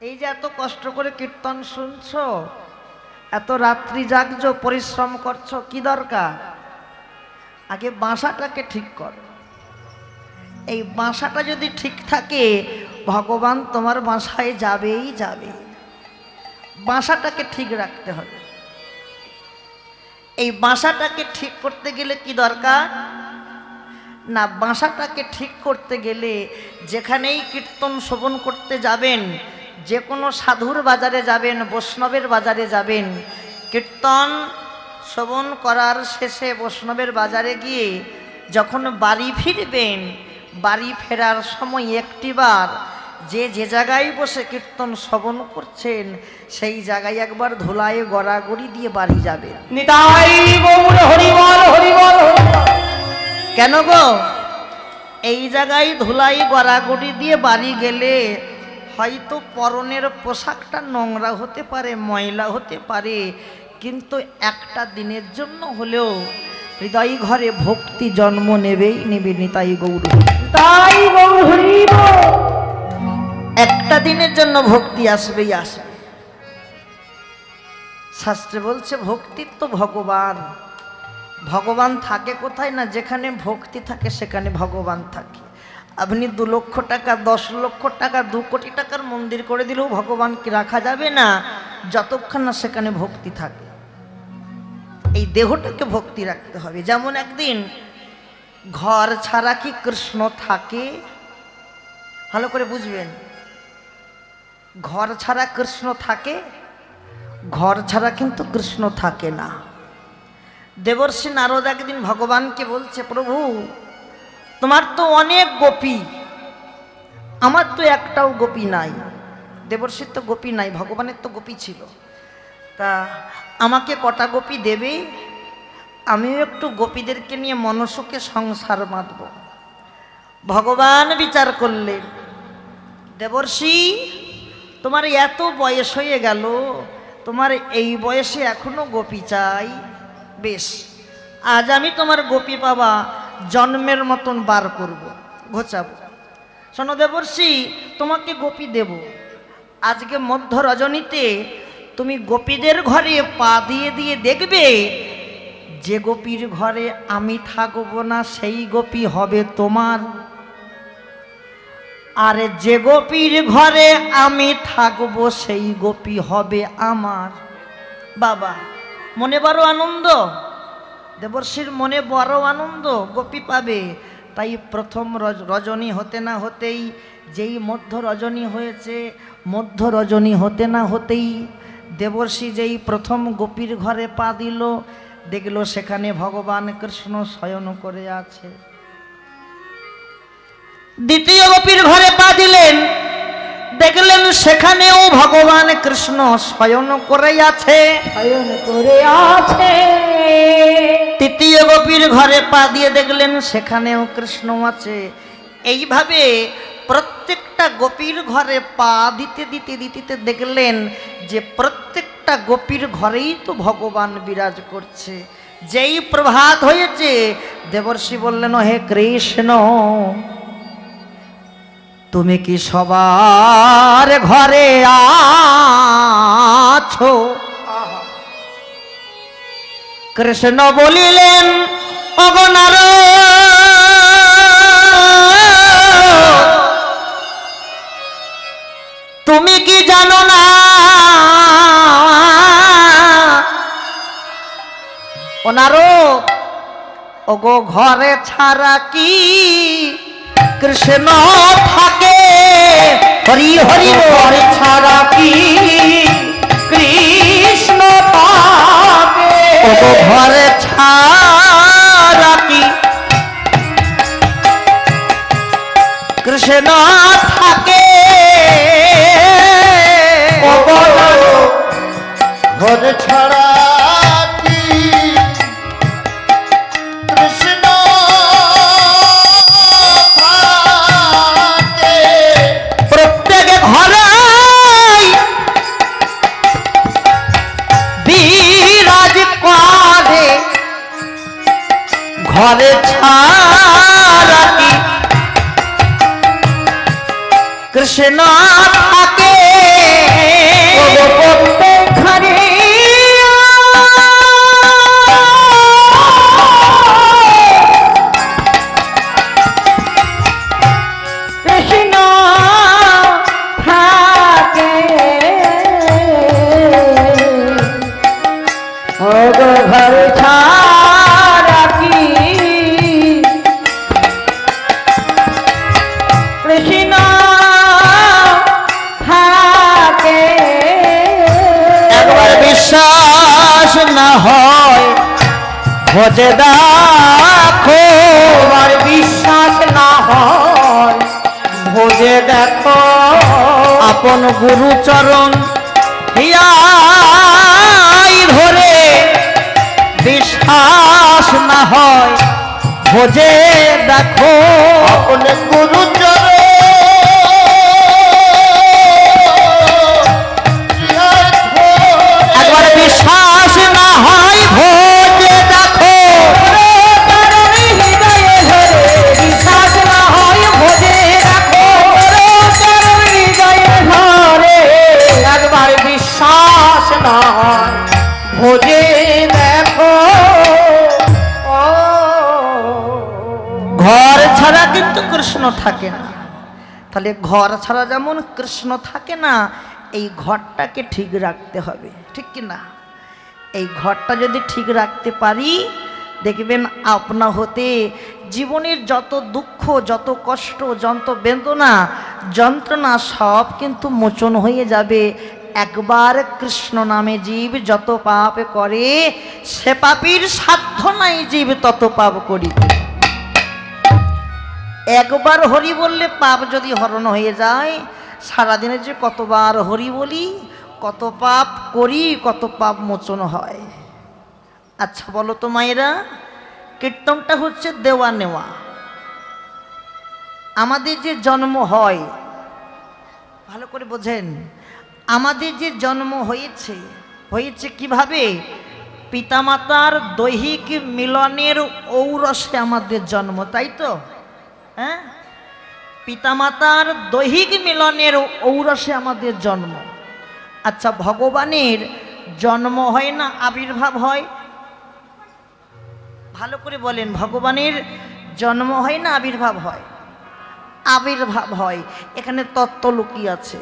এই যে এত কষ্ট করে কীর্তন শুনছো, এত রাত্রি জাগছো, পরিশ্রম করছো, কি দরকার? আগে বাসাটাকে ঠিক করো। এই বাসাটা যদি ঠিক থাকে, ভগবান তোমার বাসায় যাবেই যাবে। বাসাটাকে ঠিক রাখতে হবে। এই বাসাটাকে ঠিক করতে গেলে কি দরকার? না, বাসাটাকে ঠিক করতে গেলে যেখানেই কীর্তন শ্রবণ করতে যাবেন, যে কোনো সাধুর বাজারে যাবেন, বৈষ্ণবের বাজারে যাবেন, কীর্তন শ্রবণ করার শেষে বৈষ্ণবের বাজারে গিয়ে যখন বাড়ি ফিরবেন, বাড়ি ফেরার সময় একটিবার যে যে জায়গায় বসে কীর্তন শ্রবণ করছেন সেই জায়গায় একবার ধুলায় গড়াগড়ি দিয়ে বাড়ি যাবেন। নিতাই গৌর হরি বল হরি বল। কেন গো? এই জায়গায় ধুলাই গড়াগড়ি দিয়ে বাড়ি গেলে হয়তো পরনের পোশাকটা নোংরা হতে পারে, ময়লা হতে পারে, কিন্তু একটা দিনের জন্য হলেও হৃদয় ঘরে ভক্তি জন্ম নেবেই নেবে। নিতাই গৌর তাই গৌর হরি বল। একটা দিনের জন্য ভক্তি আসবেই আসবে। শাস্ত্রে বলছে ভক্তির তো ভগবান। ভগবান থাকে কোথায়? না, যেখানে ভক্তি থাকে সেখানে ভগবান থাকে। আপনি 2 লক্ষ টাকা, 10 লক্ষ টাকা, 2 কোটি টাকার মন্দির করে দিলেও ভগবানকে রাখা যাবে না যতক্ষণ না সেখানে ভক্তি থাকে। এই দেহটাকে ভক্তি রাখতে হবে। যেমন একদিন ঘর ছাড়া কি কৃষ্ণ থাকে? ভালো করে বুঝবেন। ঘর ছাড়া কৃষ্ণ থাকে? ঘর ছাড়া কিন্তু কৃষ্ণ থাকে না। দেবর্ষি নারদ একদিন ভগবানকে বলছে, প্রভু তোমার তো অনেক গোপী, আমার তো একটাও গোপী নাই। দেবর্ষির তো গোপী নাই, ভগবানের তো গোপী ছিল। তা আমাকে কটা গোপী দেবে? আমিও একটু গোপীদেরকে নিয়ে মনসুকে সংসার বাঁধব। ভগবান বিচার করলেন, দেবর্ষি তোমার এত বয়স হয়ে গেল, তোমার এই বয়সে এখনো গোপী চাই? বেশ, আজ আমি তোমার গোপী পাবা জন্মের মতন বার করব, ঘোচাবো। শোনো দেবর্ষি, তোমাকে গোপী দেব। আজকে মধ্য রজনীতে তুমি গোপীদের ঘরে পা দিয়ে দিয়ে দেখবে, যে গোপীর ঘরে আমি থাকবো না সেই গোপী হবে তোমার, আর যে গোপীর ঘরে আমি থাকবো সেই গোপী হবে আমার। বাবা, মনে বড় আনন্দ। দেবর্ষির মনে বড় আনন্দ, গোপী পাবে। তাই প্রথম রজনী হতে না হতেই, যেই মধ্য রজনী হয়েছে, মধ্য রজনী হতে না হতেই দেবর্ষি যেই প্রথম গোপীর ঘরে পা দিল, দেখলো সেখানে ভগবান কৃষ্ণ শয়ন করে আছে। দ্বিতীয় গোপীর ঘরে পা দিলেন, দেখলেন সেখানেও ভগবান কৃষ্ণ শয়ন করে আছে। তৃতীয় গোপীর ঘরে পা দিয়ে দেখলেন সেখানেও কৃষ্ণ আছে। এইভাবে প্রত্যেকটা গোপীর ঘরে পা দিতে দিতে দিতে দেখলেন যে প্রত্যেকটা গোপীর ঘরেই তো ভগবান বিরাজ করছে। যেই প্রভাত হয়েছে, দেবর্ষি বললেন, হে কৃষ্ণ তুমি কি সবার ঘরে আছো? কৃষ্ণ বলিলেন, ওগো নারদ, তুমি কি জানো না ও নারদ, ওগো ঘরে ছাড়া কি কৃষ্ণ থাকে? হরি হরি, ঘরে ছাড়া কি কৃষ্ণ থাকে? ওগো ঘরে ছাড়া কি কৃষ্ণ থাকে? ওগো ঘরে ছাড়া ঘরে ছাড়া কি কৃষ্ণ থাকে? হয় ভজে দেখো, তোমার বিশ্বাস না হয় ভোজে দেখো, আপন গুরুচরণ হিয়াই ধরে বিশ্বাস না হয় ভজে দেখো, আপন গুরুচরণ একবার বিশ্বাস না হয় ভজে দেখো, হৃদয়ে ধরে বিশ্বাস না হয় ভোজে দেখো, হৃদয়ে ধরে একবার বিশ্বাস না হয় ভোজে দেখো। ঘর ছাড়া কিন্তু কৃষ্ণ থাকে না। তাহলে ঘর ছাড়া যেমন কৃষ্ণ থাকে না, এই ঘরটাকে ঠিক রাখতে হবে, ঠিক কি না? এই ঘরটা যদি ঠিক রাখতে পারি, দেখবেন আপনা হতে জীবনের যত দুঃখ, যত কষ্ট, যত বেদনা, যন্ত্রণা সব কিন্তু মোচন হয়ে যাবে। একবার কৃষ্ণ নামে জীব যত পাপ করে, সে পাপীর সাধ্য নাই জীব তত পাপ করিবে। একবার হরি বললে পাপ যদি হরণ হয়ে যায়, সারাদিনে যে কতবার হরি বলি, কত পাপ করি, কত পাপ মোচন হয়। আচ্ছা বলো তো মায়েরা, কীর্তনটা হচ্ছে দেওয়া নেওয়া। আমাদের যে জন্ম হয়, ভালো করে বোঝেন, আমাদের যে জন্ম হয়েছে, হয়েছে কিভাবে? পিতামাতার দৈহিক মিলনের ঔরসে আমাদের জন্ম, তাই তো? হ্যাঁ, পিতামাতার দৈহিক মিলনের ঔরসে আমাদের জন্ম। আচ্ছা, ভগবানের জন্ম হয় না আবির্ভাব হয়? ভালো করে বলেন, ভগবানের জন্ম হয় না আবির্ভাব হয়? আবির্ভাব হয়। এখানে তত্ত্ব লুকিয়ে আছে।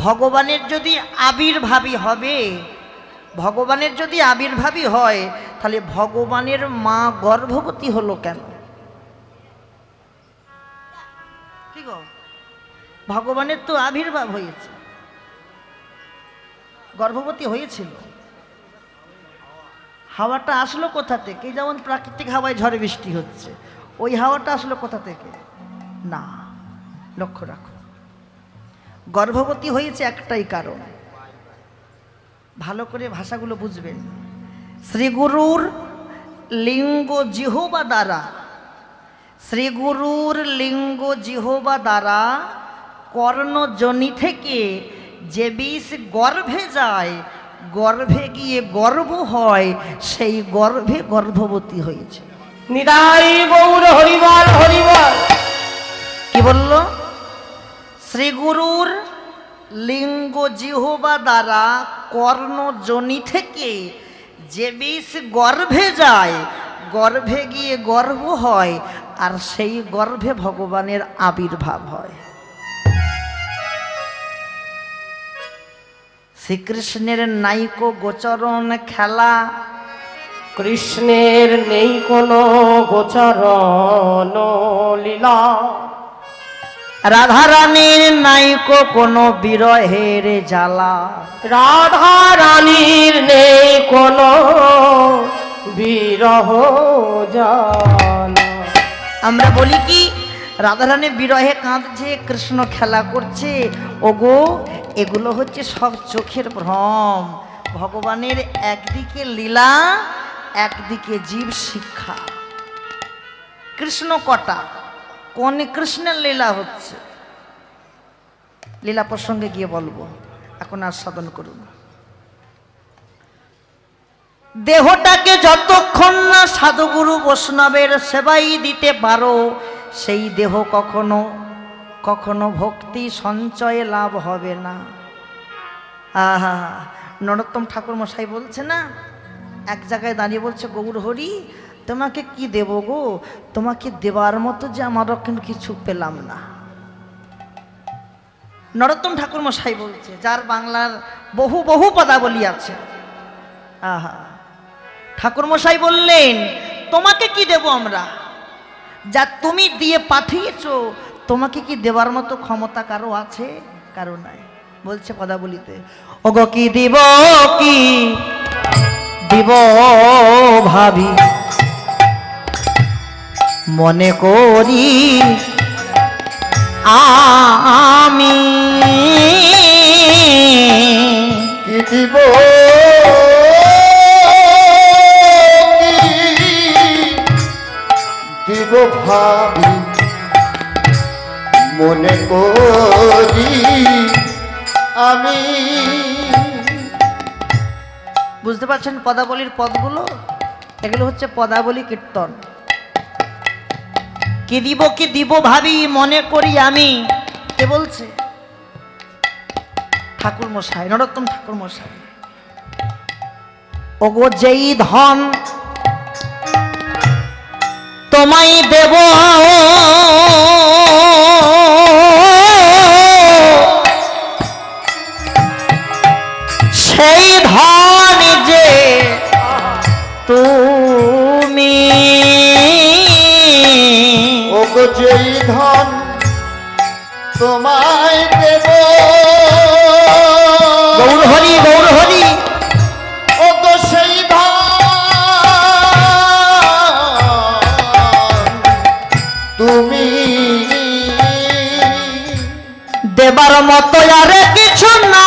ভগবানের যদি আবির্ভাবই হবে, ভগবানের যদি আবির্ভাবই হয়, তাহলে ভগবানের মা গর্ভবতী হলো কেন? কি গো, ভগবানের তো আবির্ভাব হয়েছে, গর্ভবতী হয়েছিল। হাওয়াটা আসলো কোথা থেকে? যেমন প্রাকৃতিক হাওয়ায় ঝড়ে বৃষ্টি হচ্ছে, ওই হাওয়াটা আসলো কোথা থেকে? না, লক্ষ্য রাখো, গর্ভবতী হয়েছে একটাই কারণ। ভালো করে ভাষাগুলো বুঝবেন। শ্রীগুরুর লিঙ্গ জিহ্বা দ্বারা, শ্রীগুরুর লিঙ্গ জিহ্বা দ্বারা কর্ণজনি থেকে যে বিষ গর্ভে যায়, গর্ভে গিয়ে গর্ভ হয়, সেই গর্ভে গর্ভবতী হয়েছে। নিতাই গৌর হরিবল হরিবল। কি বলল? শ্রীগুরুর লিঙ্গ জিহ্বা দ্বারা কর্ণজনি থেকে যে বিষ গর্ভে যায়, গর্ভে গিয়ে গর্ভ হয়, আর সেই গর্ভে ভগবানের আবির্ভাব হয়। শ্রীকৃষ্ণের নাইকো গোচরণ খেলা, কৃষ্ণের নেই কোনো গোচরণ লীলা, রাধারানীর নাইকো কোনো বিরহের জ্বালা, রাধা রানীর নেই কোনো বিরহ জ্বালা। আমরা বলি কি, রাধারানী বিরহে কাঁদছে, কৃষ্ণ খেলা করছে। ওগো, এগুলো হচ্ছে সব চোখের ভ্রম। ভগবানের একদিকে লীলা, একদিকে জীব শিক্ষা। কৃষ্ণ কটা, কোন কৃষ্ণের লীলা হচ্ছে, লীলা প্রসঙ্গে গিয়ে বলবো, এখন আস্বাদন করুন। দেহটাকে যতক্ষণ না সাধুগুরু বৈষ্ণবের সেবাই দিতে পারো, সেই দেহ কখনো কখনো ভক্তি সঞ্চয়ে লাভ হবে না। আহা, নরোত্তম ঠাকুর মশাই বলছে না, এক জায়গায় দাঁড়িয়ে বলছে, গৌর হরি তোমাকে কি দেব গো, তোমাকে দেবার মতো যে আমারও কিন্তু কিছু পেলাম না। নরোত্তম ঠাকুর মশাই বলছে, যার বাংলার বহু বহু পদাবলী আছে। আহা, ঠাকুর মশাই বললেন, তোমাকে কি দেব আমরা, যা তুমি দিয়ে পাঠিয়েছো, তোমাকে কি দেবার মতো ক্ষমতা কারো আছে? কারো নাই। বলছে পদাবলিতে, ওগো কি দিব কি দিব ভাবি মনে করি আমি কি দিব দিব ভাবি মনে করি আমি। বুঝতে পারছেন পদাবলীর পদগুলো? এগুলো হচ্ছে পদাবলী কীর্তন। কি দিব ভাবি মনে করি আমি, কে বলছে? ঠাকুর মশাই, নরোত্তম ঠাকুর মশাই। ওগো যেই ধন তোমায় দেব সেই ধন যে তুমি, ওগো যেই ধন তোমায় দেব, গৌর হরি গৌর হরি, ওগো সেই ধন তুমি দেবার মতো আর কিছু না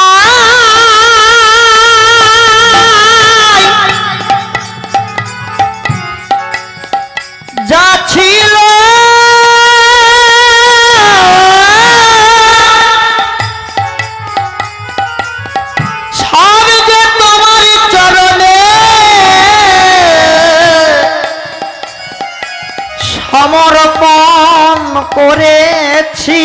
যা ছিল সব যে তোমার চরণে সমর্পণ করেছি।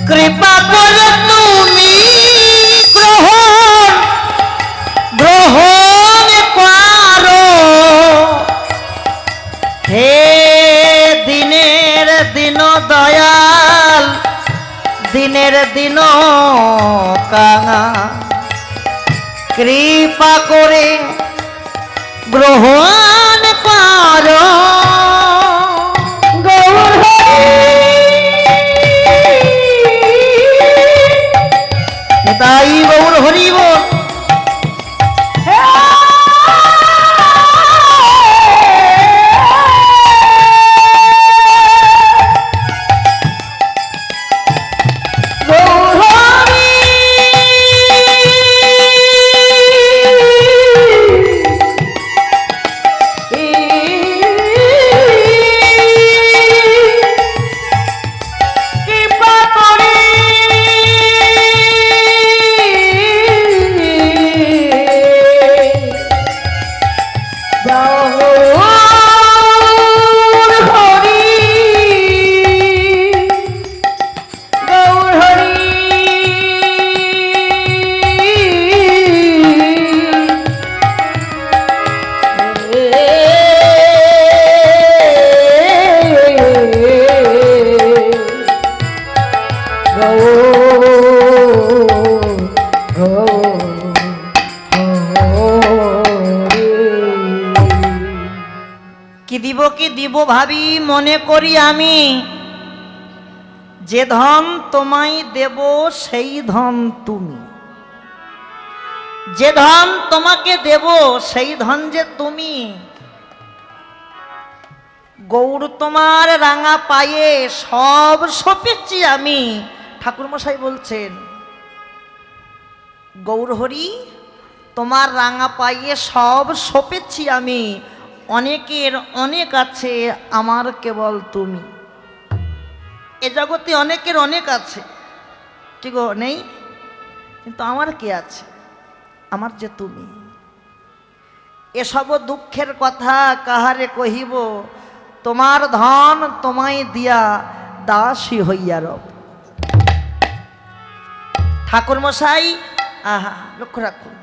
কৃপা করে তুমি গ্রহণ করো হে দিনের দিন দয়াল, দিনের দিন কাঙা, কৃপা করে গ্রহণ করো। গৌর তাই গৌর হরি বল। কি দিব ভাবি মনে করি আমি, যে ধন তোমায় দেব সেই ধন তুমি, যে ধন তোমাকে দেব সেই ধন যে তুমি। গৌর তোমার রাঙা পায়ে সব সপেছি আমি। ঠাকুর মশাই বলছেন গৌর হরি তোমার রাঙা পায়ে সব সপেছি আমি, অনেকের অনেক আছে আমার কেবল তুমি। এ জগতে অনেকের অনেক আছে, কি গো নেই? কিন্তু আমার কে আছে? আমার যে তুমি। এসব দুঃখের কথা কাহারে কহিব, তোমার ধন তোমায় দিয়া দাসী হইয়া রব। ঠাকুর মশাই আহা লক্ষ্য রাখুন,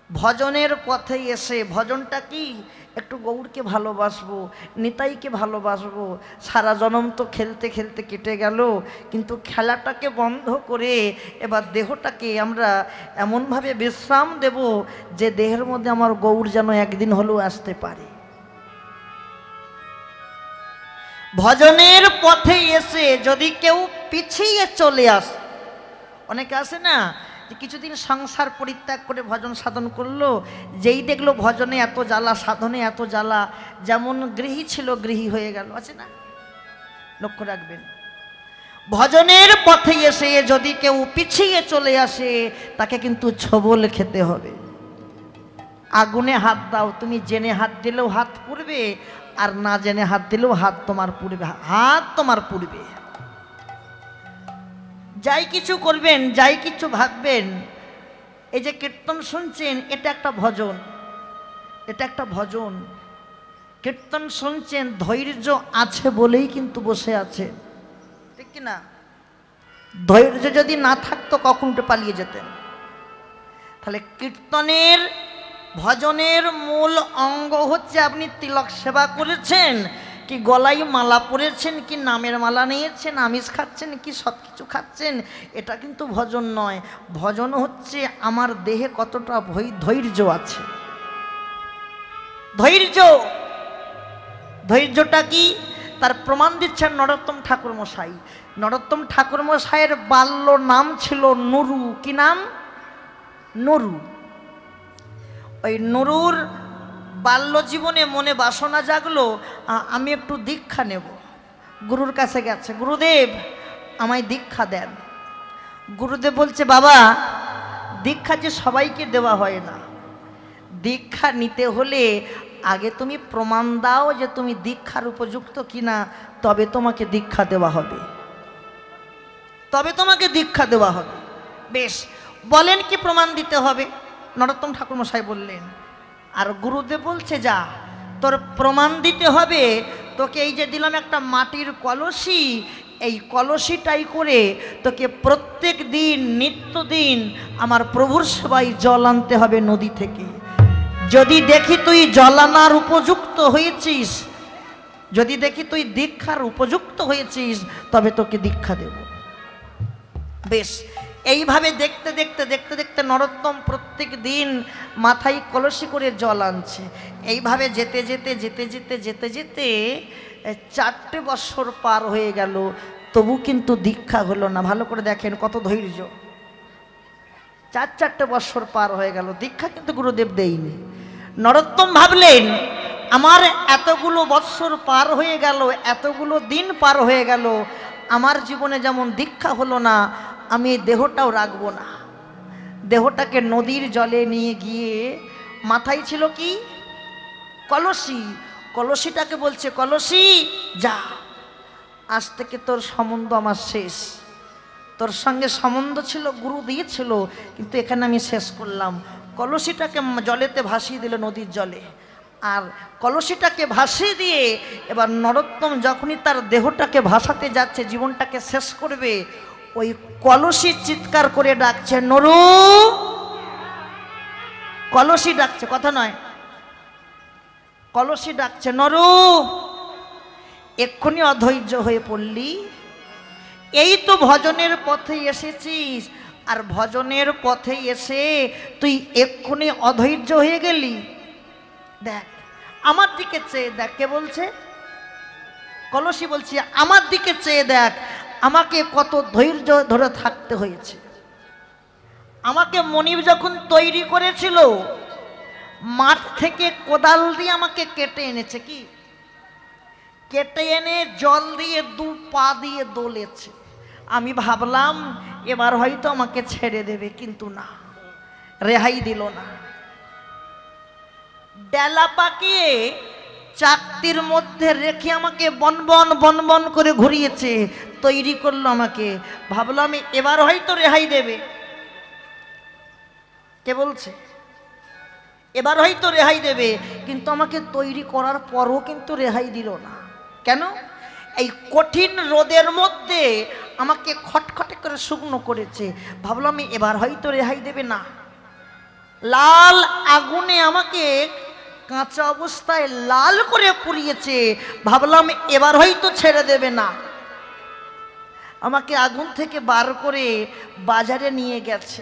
ভজনের পথে এসে, ভজনটা কি? একটু গৌরকে ভালোবাসবো, নিতাইকে ভালোবাসবো। সারা জনম তো খেলতে খেলতে কেটে গেল, কিন্তু খেলাটাকে বন্ধ করে এবার দেহটাকে আমরা এমনভাবে বিশ্রাম দেব যে দেহের মধ্যে আমার গৌর যেন একদিন হলেও আসতে পারে। ভজনের পথে এসে যদি কেউ পিছিয়ে চলে আসে, অনেকে আসে না কিছুদিন সংসার পরিত্যাগ করে ভজন সাধন করলো, যেই দেখলো ভজনে এত জ্বালা, সাধনে এত জ্বালা, যেমন গৃহী ছিল গৃহী হয়ে গেল, আছে না? লক্ষ্য রাখবেন, ভজনের পথে এসে যদি কেউ পিছিয়ে চলে আসে তাকে কিন্তু ছবল খেতে হবে। আগুনে হাত দাও, তুমি জেনে হাত দিলেও হাত পুড়বে, আর না জেনে হাত দিলেও হাত তোমার পুড়বে, হাত তোমার পুড়বে। যাই কিছু করবেন, যাই কিছু ভাববেন, এই যে কীর্তন শুনছেন এটা একটা ভজন, এটা একটা ভজন। কীর্তন শুনছেন, ধৈর্য আছে বলেই কিন্তু বসে আছে, ঠিক কি না? ধৈর্য যদি না থাকতো কখন উঠে পালিয়ে যেতেন। তাহলে কীর্তনের ভজনের মূল অঙ্গ হচ্ছে আপনি তিলক সেবা করেছেন কি, গলায় মালা পরেছেন কি, নামের মালা নিয়েছেন, আমিষ খাচ্ছেন কি, সব কিছু খাচ্ছেন, এটা কিন্তু ভজন নয়। ভজন হচ্ছে আমার দেহে কতটা ধৈর্য আছে। ধৈর্য, ধৈর্যটা কি তার প্রমাণ দিচ্ছেন নরোত্তম ঠাকুর মশাই। নরোত্তম ঠাকুর মশাইয়ের বাল্য নাম ছিল নুরু। কি নাম? নুরু। ওই নুরুর বাল্য জীবনে মনে বাসনা জাগলো, আমি একটু দীক্ষা নেব। গুরুর কাছে গেছে, গুরুদেব আমায় দীক্ষা দেন। গুরুদেব বলছে, বাবা দীক্ষা যে সবাইকে দেওয়া হয় না, দীক্ষা নিতে হলে আগে তুমি প্রমাণ দাও যে তুমি দীক্ষার উপযুক্ত কিনা, তবে তোমাকে দীক্ষা দেওয়া হবে, তবে তোমাকে দীক্ষা দেওয়া হবে। বেশ, বলেন কি প্রমাণ দিতে হবে? নরোত্তম ঠাকুর মশাই বললেন। আর গুরুদেব বলছে, যা তোর প্রমাণ দিতে হবে, তোকে এই যে দিলাম একটা মাটির কলসি, এই কলসিটাই করে তোকে প্রত্যেক দিন নিত্যদিন আমার প্রভুর সেবায় জল আনতে হবে নদী থেকে। যদি দেখি তুই জল আনার উপযুক্ত হয়েছিস, যদি দেখি তুই দীক্ষার উপযুক্ত হয়েছিস, তবে তোকে দীক্ষা দেব। বেশ, এইভাবে দেখতে দেখতে দেখতে দেখতে নরোত্তম প্রত্যেক দিন মাথায় কলসি করে জল আনছে। এইভাবে যেতে যেতে যেতে যেতে যেতে যেতে 4টে বছর পার হয়ে গেল, তবু কিন্তু দীক্ষা হলো না। ভালো করে দেখেন কত ধৈর্য। 4টে বছর পার হয়ে গেল, দীক্ষা কিন্তু গুরুদেব দেয়নি। নরোত্তম ভাবলেন, আমার এতগুলো বছর পার হয়ে গেল, এতগুলো দিন পার হয়ে গেল, আমার জীবনে যেমন দীক্ষা হলো না, আমি এই দেহটাও রাখবো না। দেহটাকে নদীর জলে নিয়ে গিয়ে, মাথায় ছিল কি কলসি, কলসিটাকে বলছে, কলসি যা, আজ থেকে তোর সম্বন্ধ আমার শেষ। তোর সঙ্গে সম্বন্ধ ছিল, গুরু দিয়েছিল, কিন্তু এখানে আমি শেষ করলাম। কলসিটাকে জলেতে ভাসিয়ে দিল, নদীর জলে। আর কলসিটাকে ভাসিয়ে দিয়ে এবার নরোত্তম যখনই তার দেহটাকে ভাসাতে যাচ্ছে, জীবনটাকে শেষ করবে, ওই কলসি চিৎকার করে ডাকছে, নরু। কলসি ডাকছে, কথা নয়, কলসি ডাকছে, নরু এক্ষুনি অধৈর্য হয়ে পড়লি? এই তো ভজনের পথে এসেছিস, আর ভজনের পথে এসে তুই এক্ষুনি অধৈর্য হয়ে গেলি? দেখ আমার দিকে চেয়ে দেখ। কে বলছে? কলসি বলছি, আমার দিকে চেয়ে দেখ, আমাকে কত ধৈর্য ধরে থাকতে হয়েছে। আমাকে মনিব যখন তৈরি করেছিল, মাঠ থেকে কোদাল দিয়ে আমাকে কেটে এনেছে, কি কেটে এনে জল দিয়ে 2 পা দিয়ে দোলেছে। আমি ভাবলাম এবার হয়তো আমাকে ছেড়ে দেবে, কিন্তু না, রেহাই দিল না। ডেলা পাকিয়ে চাকতির মধ্যে রেখে আমাকে বনবন বনবন করে ঘুরিয়েছে, তৈরি করলো আমাকে। ভাবলাম এবার হয়তো রেহাই দেবে। কে বলছে? এবার হয়তো রেহাই দেবে, কিন্তু আমাকে তৈরি করার পরও কিন্তু রেহাই দিল না। কেন? এই কঠিন রোদের মধ্যে আমাকে খটখটে করে শুকনো করেছে। ভাবলাম এবার হয়তো রেহাই দেবে না। লাল আগুনে আমাকে কাঁচা অবস্থায় লাল করে পুড়িয়েছে, ভাবলাম এবার হয়তো ছেড়ে দেবে না। আমাকে আগুন থেকে বার করে বাজারে নিয়ে গেছে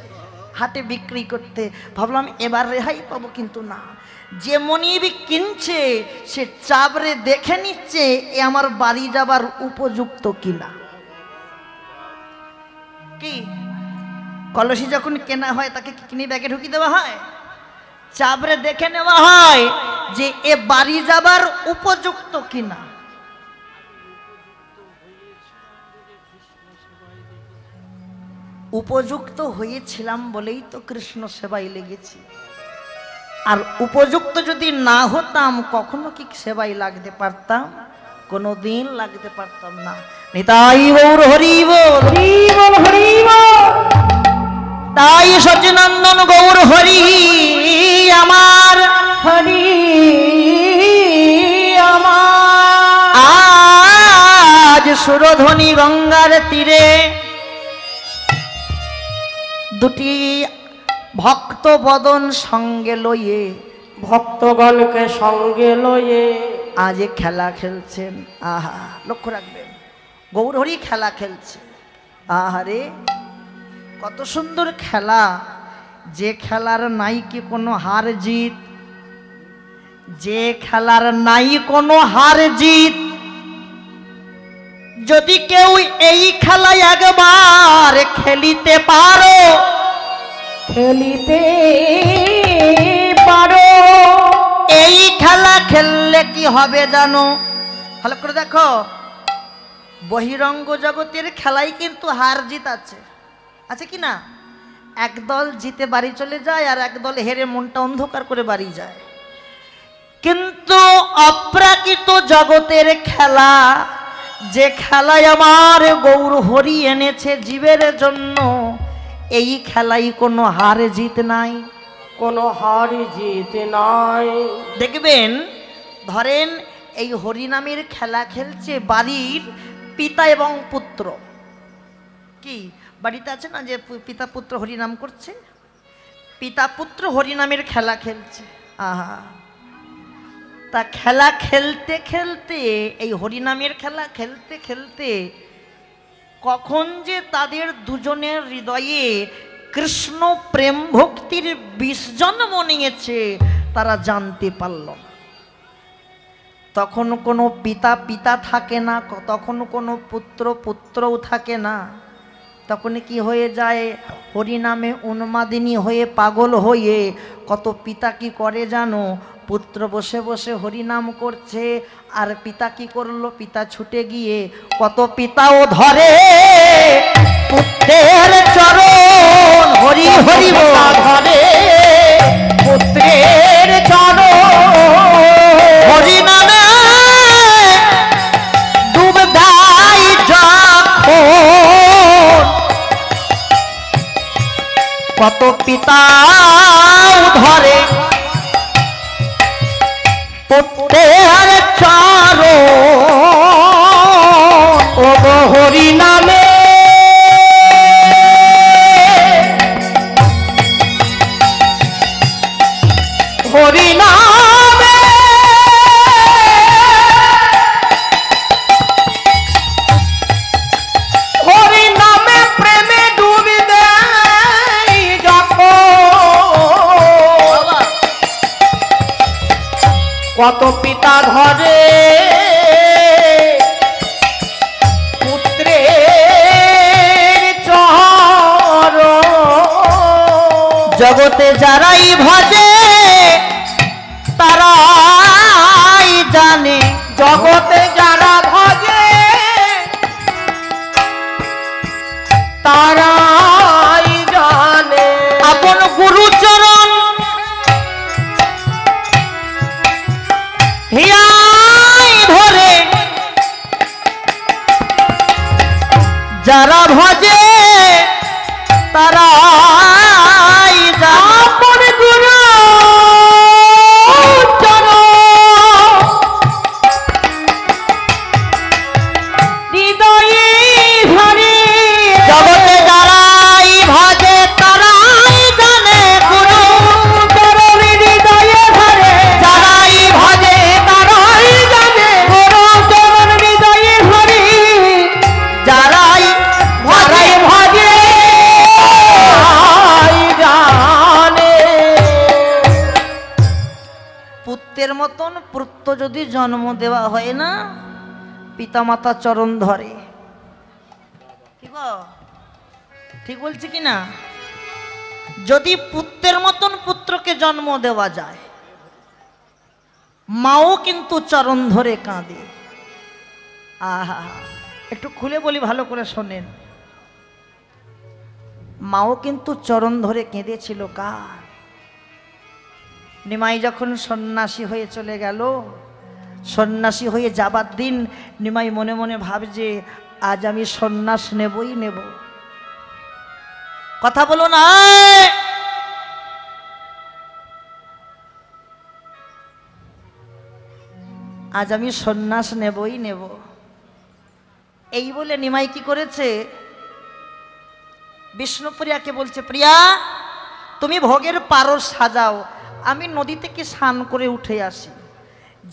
হাটে বিক্রি করতে, ভাবলাম এবার রেহাই পাবো, কিন্তু না। যে মনিব কিনছে সে চাবড়ে দেখে নিচ্ছে এ আমার বাড়ি যাবার উপযুক্ত কিনা। কি কলসি যখন কেনা হয় তাকে কিনে ব্যাগে ঢুকিয়ে দেওয়া হয়, চাবড়ে দেখে নেওয়া হয় যে এ বাড়ি যাবার উপযুক্ত কিনা। উপযুক্ত হয়েছিলাম বলেই তো কৃষ্ণ সেবায় লেগেছি, আর উপযুক্ত যদি না হতাম কখনো কি সেবায় লাগতে পারতাম? কোনোদিন লাগতে পারতাম না। নিতাই গৌর হরি বল, হরি বল, হরি বল। তাই সচিনন্দন গৌর হরি আমার, হরি আমার। আজ সুরধ্বনি গঙ্গার তীরে দুটি ভক্ত বদন সঙ্গে লইয়ে, ভক্তগণকে সঙ্গে লয়ে আজ খেলা খেলছেন। আহা, লক্ষ্য রাখবেন, গৌরহরি খেলা খেলছে। আহারে কত সুন্দর খেলা, যে খেলার নাই কি কোনো হার জিত, যে খেলার নাই কোনো হার জিত। যদি কেউ এই খেলায় একবার খেলিতে পারো, খেলিতে পারো, এই খেলা খেললে কি হবে জানো? ভালো করে দেখো, বহিরঙ্গ জগতের খেলায় কিন্তু হার জিত আছে, আছে কি না? একদল জিতে বাড়ি চলে যায় আর একদল হেরে মনটা অন্ধকার করে বাড়ি যায়। কিন্তু অপ্রাকৃত জগতের খেলা, যে খেলায় আমার গৌর হরি এনেছে জীবের জন্য, এই খেলাই কোনো হার জিত নাই, কোনো হার জিত নাই। দেখবেন, ধরেন এই হরিনামের খেলা খেলছে বাড়ির পিতা এবং পুত্র। কি বাড়িতে আছে না যে পিতা পুত্র হরিনাম করছে, পিতা পুত্র হরিনামের খেলা খেলছে। আহা, তা খেলা খেলতে খেলতে, এই হরিনামের খেলা খেলতে খেলতে কখন যে তাদের দুজনের হৃদয়ে কৃষ্ণ প্রেম ভক্তির বিষ জন্ম নিয়েছে তারা জানতে পারল না। তখন কোনো পিতা পিতা থাকে না, তখন কোনো পুত্র পুত্রও থাকে না। তখন কি হয়ে যায়, হরিনামে উন্মাদিনী হয়ে পাগল হয়ে কত পিতা কি করে জানো? পুত্র বসে বসে হরিনাম করছে, আর পিতা কি করলো? পিতা ছুটে গিয়ে কত পিতাও ধরে পুত্রের চরণ, হরি হরি ধরে পুত্রের চরণ, হরিনামে ডুব দেয় যখন, কত পিতাও ধরে পুত্রের চরণ। ও হরি নামে হরি নামে হরি নামে প্রেমে ডুবি দেয় যখন, কত পিতা ধরে পুত্রের চরণ। জগতে যারাই ভজে তারাই জানে, জগতে যারা ভজে তারাই জানে, আপন গুরুচরণ হিয়াই ধরে যারা ভজে তারাই জানে। আপন গুরু হৃদয়ে ধরে, জগতে যারাই ভজে তারাই জানে, গুরু চরণ হৃদয়ে ধরে, যারাই ভজে তারাই জানে, গুরু চরণ হৃদয়ে ধরে, যারাই ভজে ভজে তারাই জানে। পুত্রের মতন পুত্র যদি জন্ম দেওয়া হয় না, পিতামাতা চরণ ধরে। ঠিক বলছি কি না? যদি পুত্রের মতন পুত্রকে জন্ম দেওয়া যায়, মাও কিন্তু চরণ ধরে কাঁদে। আহা, একটু খুলে বলি, ভালো করে শোনেন। মাও কিন্তু চরণ ধরে কেঁদেছিল। কার? নিমাই যখন সন্ন্যাসী হয়ে চলে গেল, সন্ন্যাসী হয়ে যাবার দিন নিমাই মনে মনে ভাবছে আজ আমি সন্ন্যাস নেবই নেব। কথা বলো না। আজ আমি সন্ন্যাস নেবই নেব। এই বলে নিমাই কি করেছে, বিষ্ণুপ্রিয়াকে বলছে, প্রিয়া তুমি ভোগের পারস সাজাও, আমি নদী থেকে স্নান করে উঠে আসি।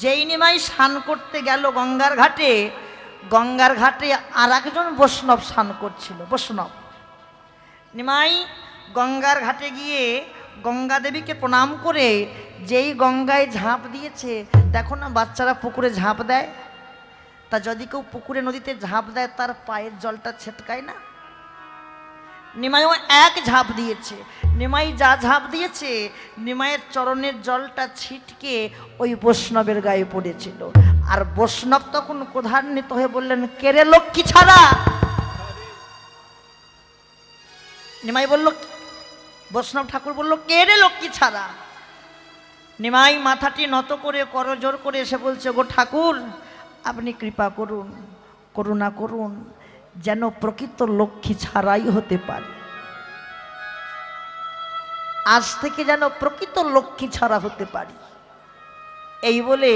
যেই নিমাই স্নান করতে গেল গঙ্গার ঘাটে, গঙ্গার ঘাটে আর একজন বৈষ্ণব স্নান করছিল। বৈষ্ণব নিমাই গঙ্গার ঘাটে গিয়ে গঙ্গা দেবীকে প্রণাম করে যেই গঙ্গায় ঝাঁপ দিয়েছে, দেখো না বাচ্চারা পুকুরে ঝাঁপ দেয়, তা যদি কেউ পুকুরে নদীতে ঝাঁপ দেয় তার পায়ের জলটা ছেটকায় না? নিমাইও এক ঝাঁপ দিয়েছে। নিমাই যা ঝাঁপ দিয়েছে, নিমাইয়ের চরণের জলটা ছিটকে ওই বৈষ্ণবের গায়ে পড়েছিল। আর বৈষ্ণব তখন ক্রোধান্বিত হয়ে বললেন, কেরে লক্ষ্মী ছাড়া। নিমাই বলল, বৈষ্ণব ঠাকুর বলল, কেরে লক্ষ্মী ছাড়া। নিমাই মাথাটি নত করে করজোর করে এসে বলছে, গো ঠাকুর আপনি কৃপা করুন, করুণা করুন, যেন প্রকৃত লক্ষ্মী ছাড়াই হতে পারে। আজ থেকে যেন প্রকৃত লক্ষ্মী ছাড়া হতে পারি। এই বলে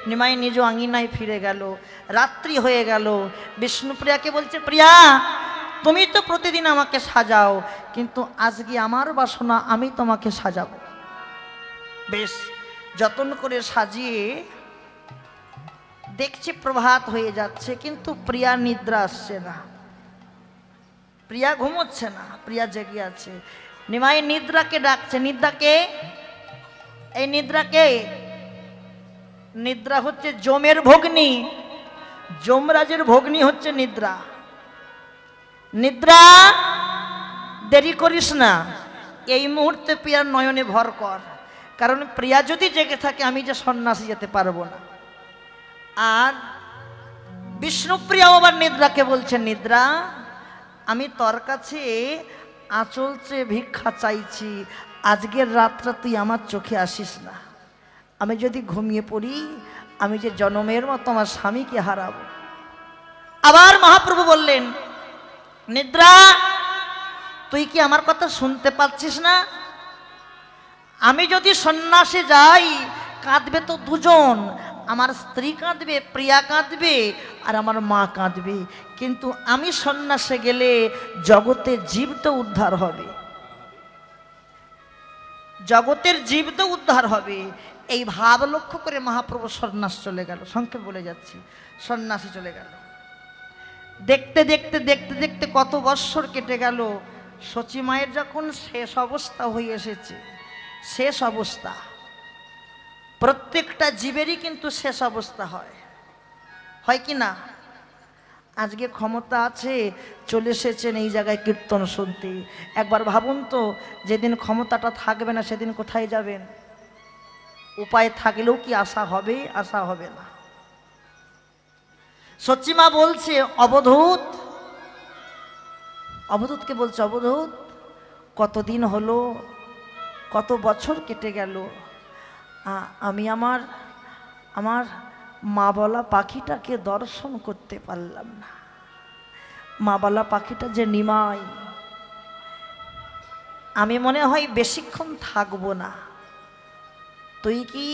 নিমাই নিজ আঙিনায় ফিরে গেল। রাত্রি হয়ে গেল। বিষ্ণুপ্রিয়াকে বলছে, প্রিয়া তুমি তো প্রতিদিন আমাকে সাজাও, কিন্তু আজকে আমার বাসনা, আমি তোমাকে সাজাবো। বেশ যতন করে সাজিয়ে দেখছি প্রভাত হয়ে যাচ্ছে, কিন্তু প্রিয়া নিদ্রা আসছে না, প্রিয়া ঘুমোচ্ছে না, প্রিয়া জেগে আছে। নিমাই নিদ্রাকে ডাকছে। নিদ্রাকে, এই নিদ্রাকে, নিদ্রা হচ্ছে যমের ভগ্নী, যমরাজের ভগ্নী হচ্ছে নিদ্রা। নিদ্রা দেরি করিস না, এই মুহূর্তে প্রিয়ার নয়নে ভর কর, কারণ প্রিয়া যদি জেগে থাকে আমি যে সন্ন্যাসী যেতে পারবো না। আর বিষ্ণুপ্রিয়াও আবার নিদ্রাকে বলছে, নিদ্রা আমি তোর কাছে আঁচল চেয়ে ভিক্ষা চাইছি, আজকের রাতটা তুই আমার চোখে আসিস না। আমি যদি ঘুমিয়ে পড়ি, আমি যে জনমের মতো আমার স্বামীকে হারাবো। আবার মহাপ্রভু বললেন, নিদ্রা তুই কি আমার কথা শুনতে পাচ্ছিস না? আমি যদি সন্ন্যাসে যাই, কাঁদবে তো দুজন, আমার স্ত্রী কাঁদবে, প্রিয়া কাঁদবে, আর আমার মা কাঁদবে। কিন্তু আমি সন্ন্যাসে গেলে জগতের জীব তো উদ্ধার হবে, জগতের জীব তো উদ্ধার হবে। এই ভাব লক্ষ্য করে মহাপ্রভু সন্ন্যাস চলে গেল। সংক্ষেপ বলে যাচ্ছি, সন্ন্যাসী চলে গেল। দেখতে দেখতে দেখতে দেখতে কত বৎসর কেটে গেল। সচী মায়ের যখন শেষ অবস্থা হয়ে এসেছে, শেষ অবস্থা, প্রত্যেকটা জীবেরই কিন্তু শেষ অবস্থা হয়, হয় কি না? আজকে ক্ষমতা আছে, চলে এসেছেন এই জায়গায় কীর্তন শুনতে। একবার ভাবুন তো, যেদিন ক্ষমতাটা থাকবে না সেদিন কোথায় যাবেন? উপায় থাকলেও কি আশা হবে? আশা হবে না। সচিমা বলছে, অবধূত, অবধূতকে বলছে, অবধূত কতদিন হলো, কত বছর কেটে গেল, আমি আমার আমার মা বলা পাখিটাকে দর্শন করতে পারলাম না। মা বলা পাখিটা যে নিমাই, আমি মনে হয় বেশিক্ষণ থাকবো না। তুই কি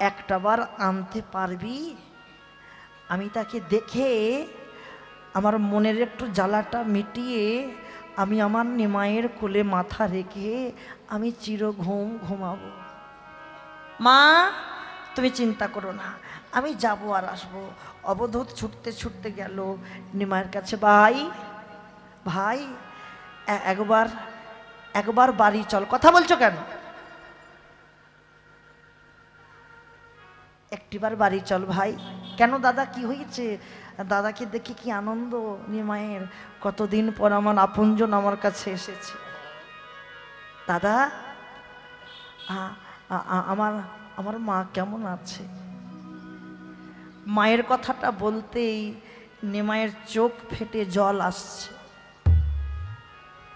একটাবার আনতে পারবি? আমি তাকে দেখে আমার মনের একটু জ্বালাটা মিটিয়ে আমি আমার নিমাইয়ের কোলে মাথা রেখে আমি চির ঘুম ঘুমাবো। মা তুমি চিন্তা করো না, আমি যাব আর আসবো। অবধূত ছুটতে ছুটতে গেল নিমাইয়ের কাছে, ভাই ভাই একবার একবার বাড়ি চল। কথা বলছো কেন? একটিবার বাড়ি চল ভাই। কেন দাদা, কি হয়েছে? দাদাকে দেখে কি আনন্দ নিমাইয়ের, কতদিন পর আমার আপনজন আমার কাছে এসেছে। দাদা আমার আমার মা কেমন আছে? মায়ের কথাটা বলতেই নিমাইয়ের চোখ ফেটে জল আসছে।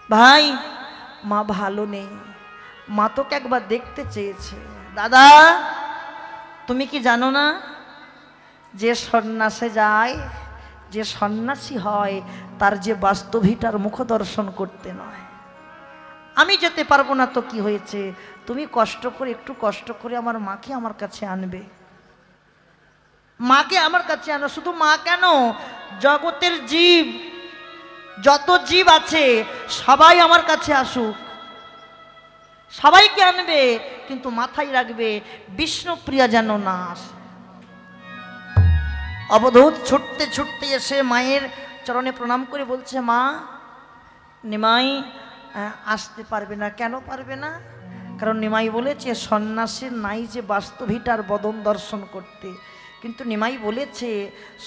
ভাই মা ভালো নেই, মা তোকে একবার দেখতে চেয়েছে। দাদা তুমি কি জানো না, যে সন্ন্যাসে যায়, যে সন্ন্যাসী হয়, তার যে বাস্তবিকটার মুখ দর্শন করতে নয়। আমি যেতে পারবো না তো কি হয়েছে, তুমি কষ্ট করে একটু কষ্ট করে আমার মাকে আমার কাছে আনবে। মাকে আমার কাছে আনো। শুধু মা কেন, জগতের জীব, যত জীব আছে সবাই আমার কাছে আসুক, সবাইকে আনবে, কিন্তু মাথায় রাখবে বিষ্ণুপ্রিয়া যেন না আসে। অবধূত ছুটতে ছুটতে এসে মায়ের চরণে প্রণাম করে বলছে, মা নিমাই আসতে পারবে না। কেন পারবে না? কারণ নিমাই বলেছে সন্ন্যাসীর নাই যে বাস্তবিকটার বদন দর্শন করতে, কিন্তু নিমাই বলেছে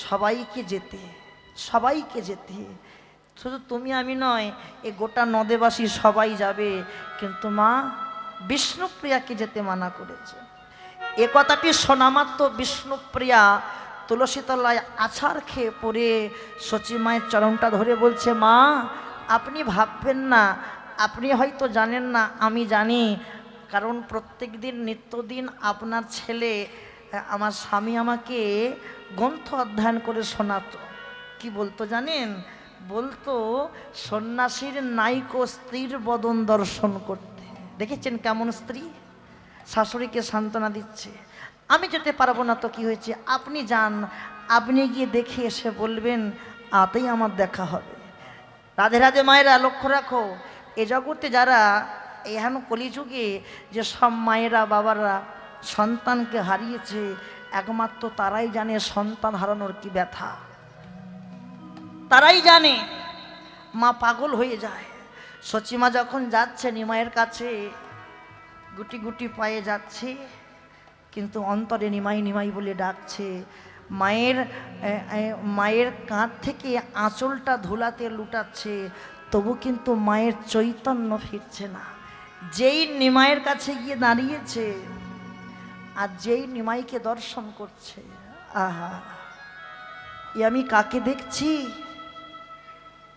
সবাইকে যেতে, সবাইকে যেতে। শুধু তুমি আমি নয়, এ গোটা নদেবাসী সবাই যাবে, কিন্তু মা বিষ্ণুপ্রিয়াকে যেতে মানা করেছে। এ কথাটি শোনা মাত্র বিষ্ণুপ্রিয়া তুলসী তলায় আছাড় খেয়ে পড়ে সচী মায়ের চরণটা ধরে বলছে, মা আপনি ভাববেন না, আপনি হয়তো জানেন না, আমি জানি। কারণ প্রত্যেক দিন নিত্যদিন আপনার ছেলে আমার স্বামী আমাকে গ্রন্থ অধ্যয়ন করে শোনাতো। কি বলতো জানেন? বলতো সন্ন্যাসীর নাইকো স্ত্রীর বদন দর্শন করতে। দেখেছেন কেমন স্ত্রী শাশুড়িকে সান্ত্বনা দিচ্ছে। আমি যেতে পারবো না তো কি হয়েছে, আপনি যান, আপনি গিয়ে দেখে এসে বলবেন আতেই আমার দেখা হবে। রাধে রাধে মায়েরা, লক্ষ্য রাখো, এ জগতে যারা এহেন কলিযুগে যে সব মায়েরা বাবারা সন্তানকে হারিয়েছে, একমাত্র তারাই জানে সন্তান হারানোর কি ব্যথা, তারাই জানে। মা পাগল হয়ে যায়। সচিমা যখন যাচ্ছে নিমাইয়ের কাছে, গুটি গুটি পায়ে যাচ্ছে, কিন্তু অন্তরে নিমাই নিমাই বলে ডাকছে। মায়ের কাঁধ থেকে আঁচলটা ধুলাতে লুটাচ্ছে, তবু কিন্তু মায়ের চৈতন্য ফিরছে না। যেই নিমাইয়ের কাছে গিয়ে দাঁড়িয়েছে আর যেই নিমাইকে দর্শন করছে, আহা, এ আমি কাকে দেখছি,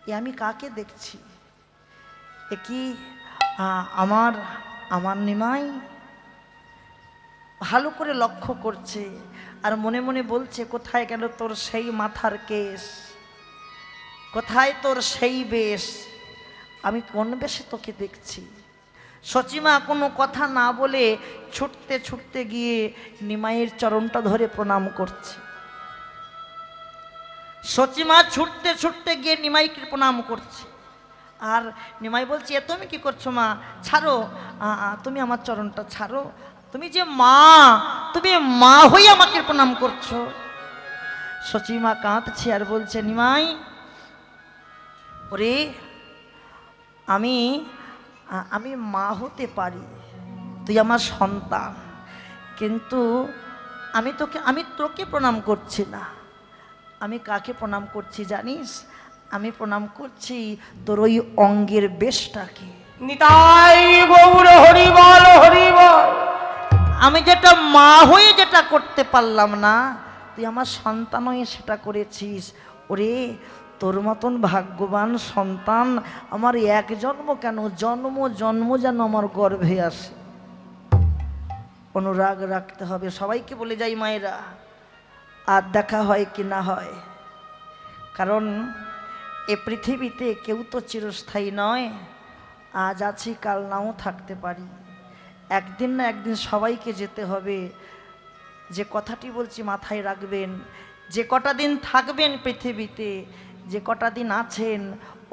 এ আমি কাকে দেখছি, এ কি আমার নিমাই? ভালো করে লক্ষ্য করছে আর মনে মনে বলছে, কোথায় গেল তোর সেই মাথার কেশ, কোথায় তোর সেই বেশ, আমি কোন বেশে তোকে দেখছি। সচিমা কোনো কথা না বলে ছুটতে ছুটতে গিয়ে নিমাইয়ের চরণটা ধরে প্রণাম করছে। সচিমা ছুটতে ছুটতে গিয়ে নিমাইকে প্রণাম করছে। আর নিমাই বলছে, এ তুমি কি করছো মা? ছাড়ো, তুমি আমার চরণটা ছাড়ো, তুমি যে মা, তুমি মা হয়ে আমাকে প্রণাম করছো। সচিমা কাঁদছে আর বলছে, নিমাই ওরে, আমি মা হতে পারি, তুই আমার সন্তান, কিন্তু আমি তোকে প্রণাম করছি না। আমি কাকে প্রণাম করছি জানিস? আমি প্রণাম করছি তোর ওই অঙ্গের বেশটাকে। নিতাই গৌর হরি বল, হরি বল। আমি যেটা মা হয়ে যেটা করতে পারলাম না, তুই আমার সন্তান হয়ে সেটা করেছিস। ওরে, তোর মতন ভাগ্যবান সন্তান আমার এক জন্ম কেন, জন্ম জন্ম যেন আমার গর্ভে আসে। অনুরাগ রাখতে হবে। সবাইকে বলে যাই মায়েরা, আর দেখা হয় কি না হয়, কারণ এ পৃথিবীতে কেউ তো চিরস্থায়ী নয়। আজ আছি, কাল নাও থাকতে পারি। একদিন না একদিন সবাইকে যেতে হবে। যে কথাটি বলছি মাথায় রাখবেন, যে কটা দিন থাকবেন পৃথিবীতে, যে কটা দিন আছেন,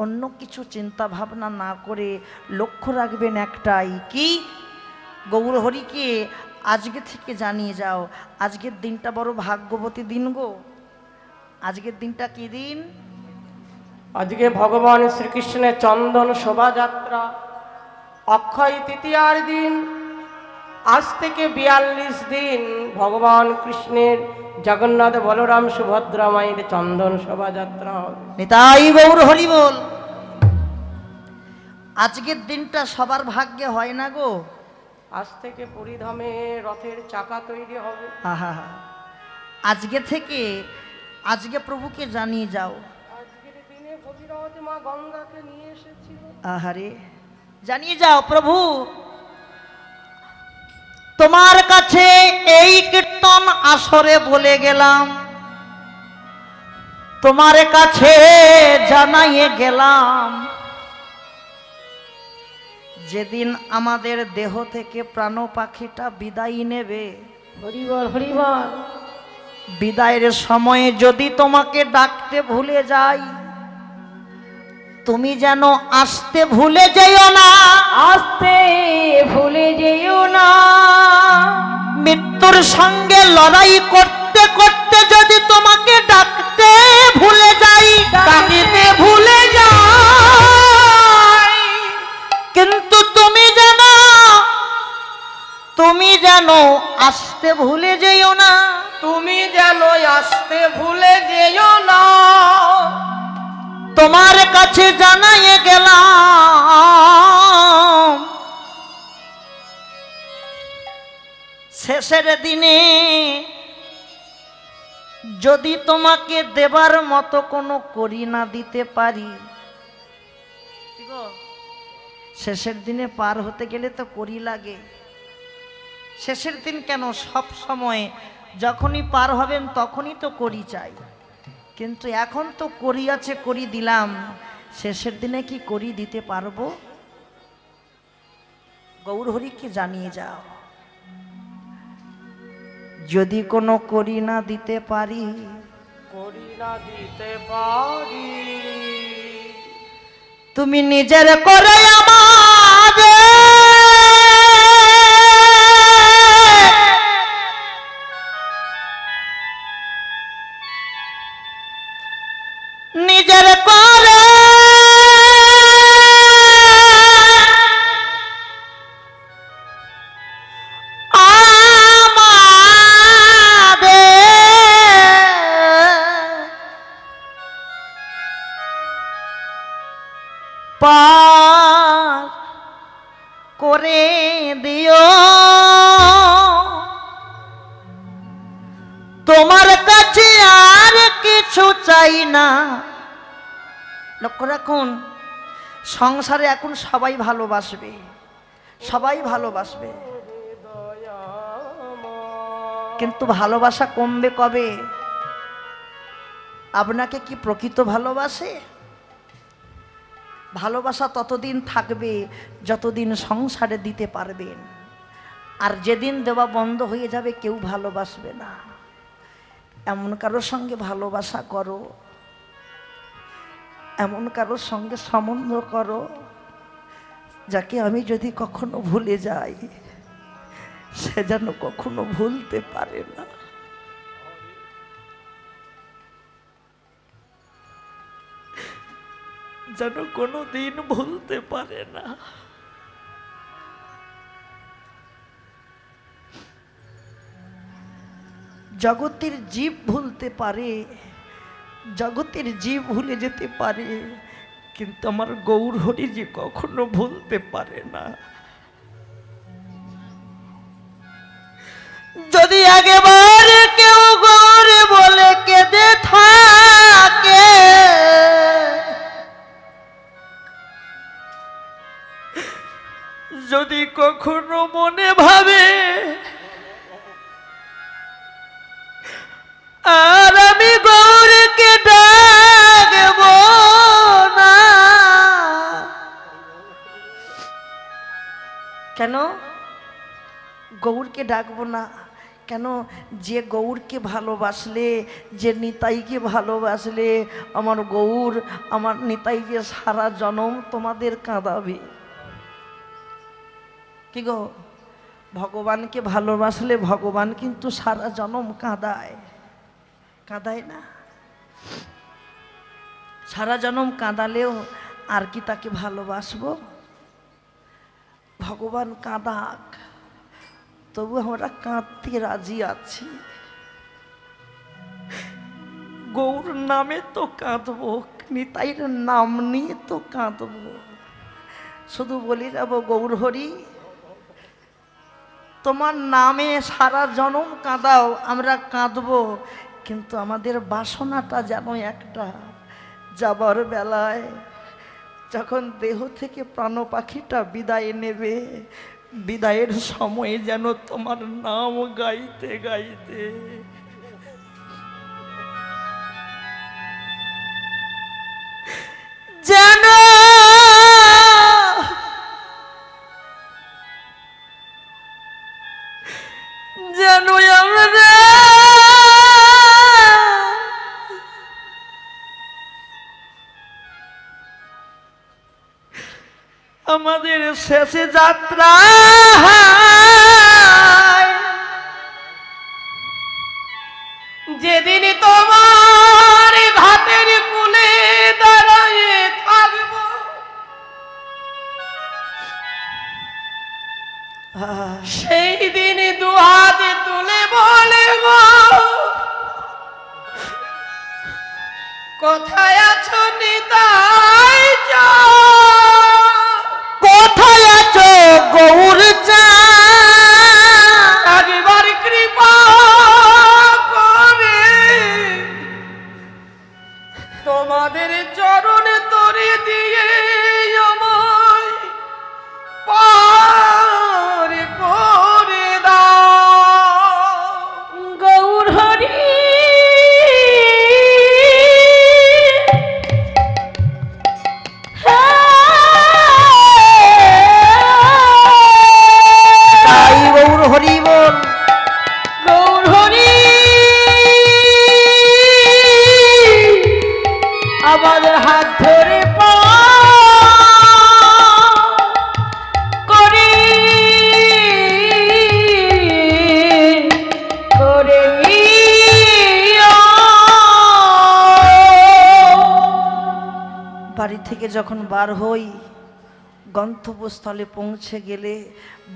অন্য কিছু চিন্তা ভাবনা না করে লক্ষ্য রাখবেন একটাই, কি গৌরহরিকে আজকে থেকে জানিয়ে যাও। আজকের দিনটা বড় ভাগ্যবতী দিন গো। আজকের দিনটা কি দিন? আজকে ভগবান শ্রীকৃষ্ণের চন্দন শোভাযাত্রা, অক্ষয় তৃতীয়ার দিন। আজ থেকে 42 দিন ভগবান কৃষ্ণের, জগন্নাথ বলরাম সুভদ্রা মায়ের চন্দন শোভাযাত্রা হবে। নিতাই গৌর হরি বল। আজকের দিনটা সবার ভাগ্যে হয় না গো। আজ থেকে পুরীধামে রথের চাকা তৈরি হবে। আহা, আজকে থেকে আজকে প্রভুকে জানিয়ে যাও। আজকের দিনে ভগীরথী মা গঙ্গাকে নিয়ে এসেছিল। আহারে, জানিয়ে যাও প্রভু তোমার কাছে এই কীর্তন আসরে বলে গেলাম, তোমার কাছে জানাইয়ে গেলাম, যেদিন আমাদের দেহ থেকে প্রাণ পাখিটা বিদায় নেবে, হরিবল হরিবল, বিদায়ের সময়ে যদি তোমাকে ডাকতে ভুলে যাই, তুমি যেন আসতে ভুলে যেও না, আসতে ভুলে যেও না। মৃত্যুর সঙ্গে লড়াই করতে করতে যদি তোমাকে ডাকতে ভুলে যাই, ডাকিতে ভুলে যাই, কিন্তু তুমি যেন আসতে ভুলে যেও না, তুমি যেন আসতে ভুলে যেও না। তোমার কাছে জানাইয়ে গেলাম, শেষের দিনে যদি তোমাকে দেবার মতো কোনো করি না দিতে পারি, শেষের দিনে পার হতে গেলে তো করি লাগে। শেষের দিন কেন, সব সময় যখনই পার হবেন তখনই তো করি চাই, কিন্তু এখন তো করি আছে, করি দিলাম, শেষের দিনে কি করি দিতে পারবো? গৌরহরিকে জানিয়ে যাও, যদি কোনো করি না দিতে পারি, করি না দিতে পারি, তুমি নিজের করে আমাদের নিজের করে পার করে দিও, তোমার কাছে আর কিছু চাই না। লক্ষ্য রাখুন, সংসারে এখন সবাই ভালোবাসবে, সবাই ভালোবাসবে, কিন্তু ভালোবাসা কমবে কবে? আপনাকে কি প্রকৃত ভালোবাসে? ভালোবাসা ততদিন থাকবে যতদিন সংসারে দিতে পারবেন, আর যেদিন দেওয়া বন্ধ হয়ে যাবে কেউ ভালোবাসবে না। এমন কারোর সঙ্গে ভালোবাসা করো, এমন কারোর সঙ্গে সম্বন্ধ করো যাকে আমি যদি কখনো ভুলে যাই সে যেন কখনো ভুলতে পারে না। যেন কোনো দিন ভুলতে পারে না। জগতের জীব ভুলতে পারে, জগতের জীব ভুলে যেতে পারে, কিন্তু আমার গৌরহরি যে কখনো ভুলতে পারে না। যদি আগেবার কেউ গৌরে বলে কেঁদে থাকে, যদি কখনো মনে ভাবে আর আমি গৌরকে ডাকব না, কেন গৌরকে ডাকবো না? কেন? যে গৌরকে ভালোবাসলে, যে নিতাইকে ভালোবাসলে, আমার গৌর আমার নিতাইকে সারা জনম তোমাদের কাঁদাবে। কি গো, ভগবানকে ভালোবাসলে ভগবান কিন্তু সারা জনম কাঁদায়, কাঁদায় না? সারা জনম কাঁদালেও আর কি তাকে ভালোবাসবো? ভগবান কাঁদাক, তবু আমরা কাঁদতে রাজি আছি। গৌর নামে তো কাঁদবো, নিতাইয়ের নাম নিয়ে তো কাঁদবো। শুধু বলি যাব গৌর হরি, তোমার নামে সারা জনম কাঁদাও, আমরা কাঁদবো, কিন্তু আমাদের বাসনাটা যেন একটা, যাবার বেলায় যখন দেহ থেকে প্রাণ পাখিটা বিদায় নেবে, বিদায়ের সময় যেন তোমার নাম গাইতে গাইতে যেন যেন আমরা আমাদের শেষে যাত্রা যেদিন তোমার ঘাটের কুলে দাঁড়ায়ে থাকব, সেই দিন দুহাতে তুলে বলে গো, কোথায় আছো নিতাই চাঁদ, কোথায় আছো গৌর চাঁদ, একবার কৃপা করে তোমাদের চরণ তরে দিয়ে আমায় পার করে দাও। গৌর হরি তাই গৌর হরি বল, গৌর হরি আমাদের হাত ধরে করি করে বাড়ি থেকে যখন বার হই, গন্তব্যস্থলে পৌঁছে গেলে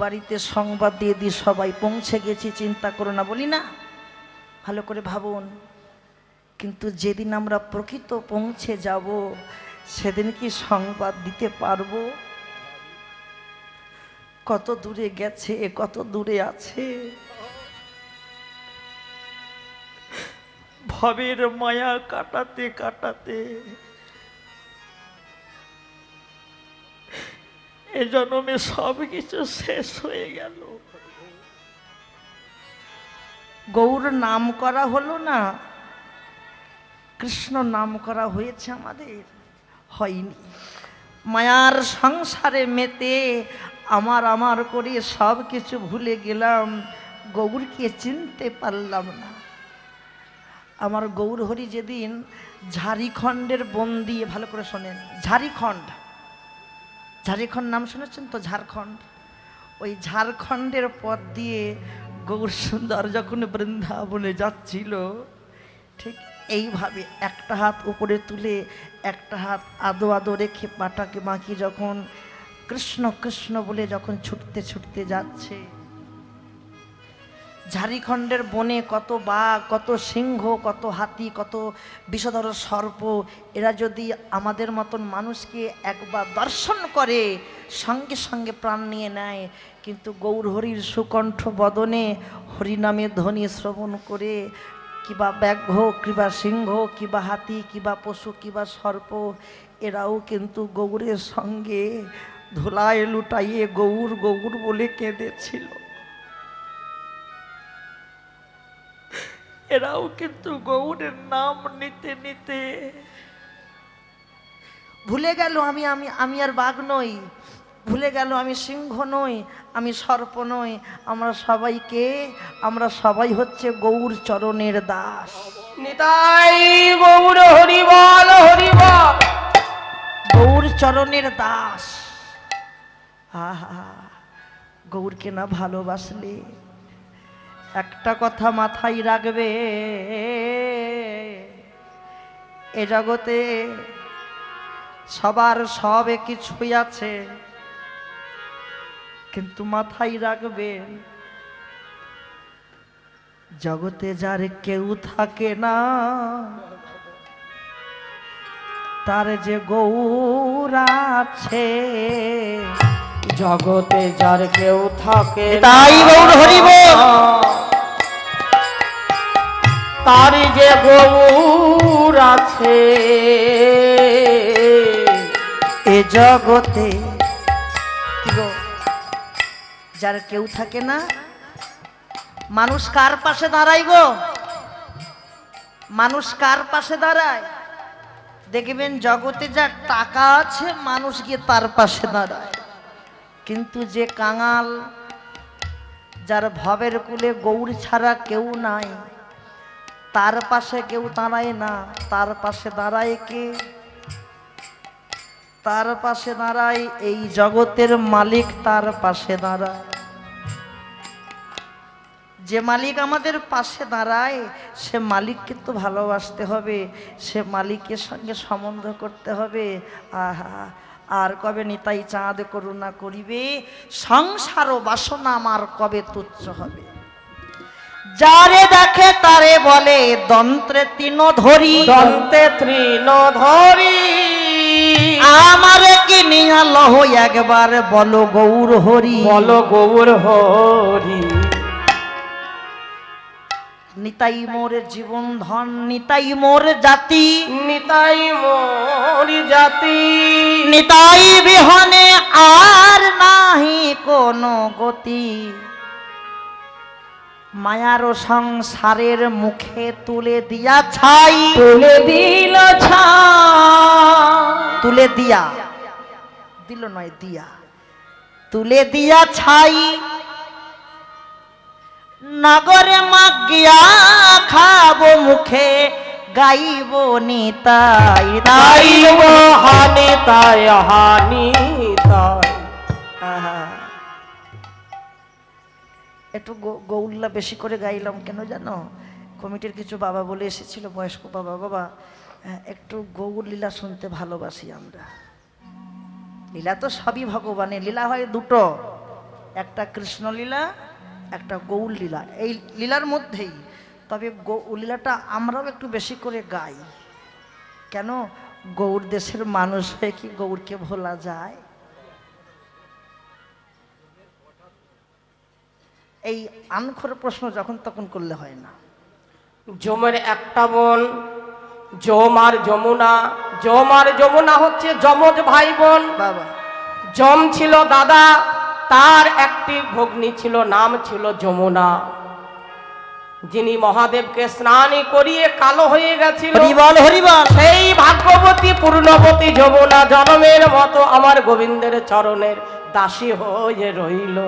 বাড়িতে সংবাদ দিয়ে দিই সবাই পৌঁছে গেছি, চিন্তা করো না, বলি না? ভালো করে ভাবুন। কিন্তু যেদিন আমরা প্রকৃত পৌঁছে যাব সেদিন কি সংবাদ দিতে পারবো? কত দূরে গেছে, কত দূরে আছে, ভবের মায়া কাটাতে কাটাতে এ জন্মে সব কিছু শেষ হয়ে গেল। গৌর নাম করা হলো না, কৃষ্ণ নাম করা হয়েছে আমাদের, হয়নি। মায়ার সংসারে মেতে আমার আমার করে সব কিছু ভুলে গেলাম, গৌরকে চিনতে পারলাম না। আমার গৌর হরি যেদিন ঝাড়িখণ্ডের বন দিয়ে, ভালো করে শোনেন, ঝাড়িখণ্ড, ঝাড়িখণ্ড নাম শুনেছেন তো? ঝাড়খণ্ড। ওই ঝাড়খণ্ডের পথ দিয়ে গৌর সুন্দর যখন বৃন্দাবনে যাচ্ছিল, ঠিক এইভাবে একটা হাত উপরে তুলে একটা হাত আদো আদো রেখে পাটাকে বাঁকি যখন কৃষ্ণ কৃষ্ণ বলে যখন ছুটতে ছুটতে যাচ্ছে, ঝাড়িখণ্ডের বনে কত বাঘ, কত সিংহ, কত হাতি, কত বিষধর সর্প, এরা যদি আমাদের মতন মানুষকে একবার দর্শন করে সঙ্গে সঙ্গে প্রাণ নিয়ে নেয়, কিন্তু গৌর হরির সুকণ্ঠ বদনে হরিনামে ধ্বনি শ্রবণ করে কিবা ব্যাঘ্র, কিবা সিংহ, কিবা হাতি, কিবা পশু, কিবা সর্প, এরাও কিন্তু গৌরের সঙ্গে ধুলায় লুটাইয়ে গৌর গৌর বলে কেঁদেছিল। এরাও কিন্তু গৌরের নাম নিতে নিতে ভুলে গেল আমি আমি আমি আর বাঘ নই, ভুলে গেল আমি সিংহ নই, আমি সর্প নই, আমরা সবাইকে, আমরা সবাই হচ্ছে গৌর চরণের দাস। নিতাই গৌর হরি বল, হরি বল। গৌর চরণের দাস। আহা, গৌরকে না ভালোবাসলে একটা কথা মাথায় রাখবে, এ জগতে সবার সবে কিছুই আছে, কিন্তু মাথায় রাখবেন জগতে যার কেউ থাকে না তার যে গৌর আছে, জগতে যার কেউ থাকে তাই গৌর হরিব, তার যে গৌর আছে এ জগতে। কি গো, যার কেউ থাকে না, মানুষ কার পাশে দাঁড়ায় গো? মানুষ কার পাশে দাঁড়ায়? দেখবেন জগতে যার টাকা আছে মানুষ গিয়ে তার পাশে দাঁড়ায়, কিন্তু যে কাঙাল, যার ভবের কুলে গৌর ছাড়া কেউ নাই, তার পাশে কেউ দাঁড়ায় না। তার পাশে দাঁড়ায় কে? তার পাশে দাঁড়ায় এই জগতের মালিক, তার পাশে দাঁড়ায়। যে মালিক আমাদের পাশে দাঁড়ায় সে মালিককে তো ভালোবাসতে হবে, সে মালিকের সঙ্গে সম্বন্ধ করতে হবে। আহা, আর কবে নিতাই চাঁদ করুণা করিবে, সংসার ও বাসনা আমার কবে তুচ্ছ হবে। যারে দেখে তারে বলে দন্ত্রে তৃণ ধরি, দন্তে তৃণ ধরি, আমারে কি নিয়া লহ একবার বলো গৌর হরি, বলো গৌর হরি। নিতাই মোর জীবন ধন, নিতাই মোর জাতি, নিতাই মোর জাতি, নিতাই বিহনে আর নাহি কোনো গতি। মায়ার সংসারের মুখে তুলে দিয়া ছাই, তুলে দিল ছাই, তুলে দিয়া, দিল নয় দিয়া, তুলে দিয়া ছাই। নগরে মাগিয়া খাবো মুখে গাইব নিতাই তাই হানি তাই হানি তাই। একটু গৌল্লা বেশি করে গাইলাম কেন জানো? কমিটির কিছু বাবা বলে এসেছিল, বয়স্ক বাবা, বাবা একটু গৌর লীলা শুনতে ভালোবাসি আমরা। লীলা তো সবই ভগবানের লীলা, হয় দুটো, একটা কৃষ্ণ লীলা, একটা গৌর লীলা। এই লীলার মধ্যেই, তবে লীলাটা আমরাও একটু বেশি করে গাই। কেন? গৌর দেশের মানুষ হয়ে কি গৌরকে ভোলা যায়? এই আনখর প্রশ্ন যখন তখন করলে হয় না। যমের একটা বোন, যম আর যমুনা। যম আর যমুনা হচ্ছে যমজ ভাই বোন। বাবা, যম ছিল দাদা, তার একটি ভগ্নী ছিল, নাম ছিল যমুনা, যিনি মহাদেবকে স্নান করিয়ে কালো হয়ে গেছিল। হরিবল হরিবল। সেই ভাগ্যবতী পূর্ণবতী যমুনা জনমের মতো আমার গোবিন্দের চরণের দাসী হয়ে রইল।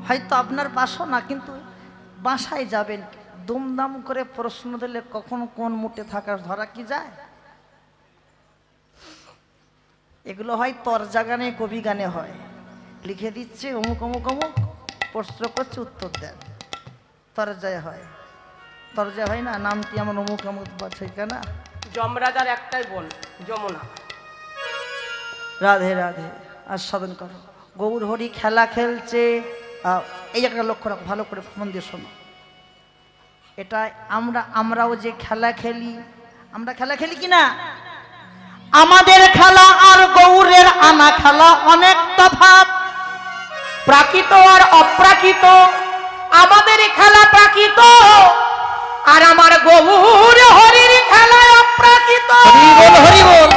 হয়তো আপনার বাসনা, কিন্তু বাসায় যাবেন, দুমদাম করে প্রশ্ন দিলে কখন কোন মুটে থাকার ধরা কি যায়? এগুলো হয় তরজা গানে, কবি গানে হয়, লিখে দিচ্ছে অমুক অমুক অমুক, প্রশ্ন করছে উত্তর দেন, তরজায় হয়। তরজা হয় না, নামটি আমার অমুক অমুক ঠিকানা। যমরাজার একটাই বোন যমুনা। রাধে রাধে, আস্বাদন করো। গৌর হরি খেলা খেলছে। এই একটা লক্ষ্য রাখো, ভালো করে মন দিয়ে শোনো। এটা আমরাও যে খেলা খেলি, আমরা খেলা খেলি কিনা? আমাদের খেলা আর গৌরের আনা খেলা অনেক তফাৎ। প্রাকৃত আর অপ্রাকৃত। আমাদের খেলা প্রাকৃত, আর আমার গৌর হরির খেলা অপ্রাকৃত। হরিবল।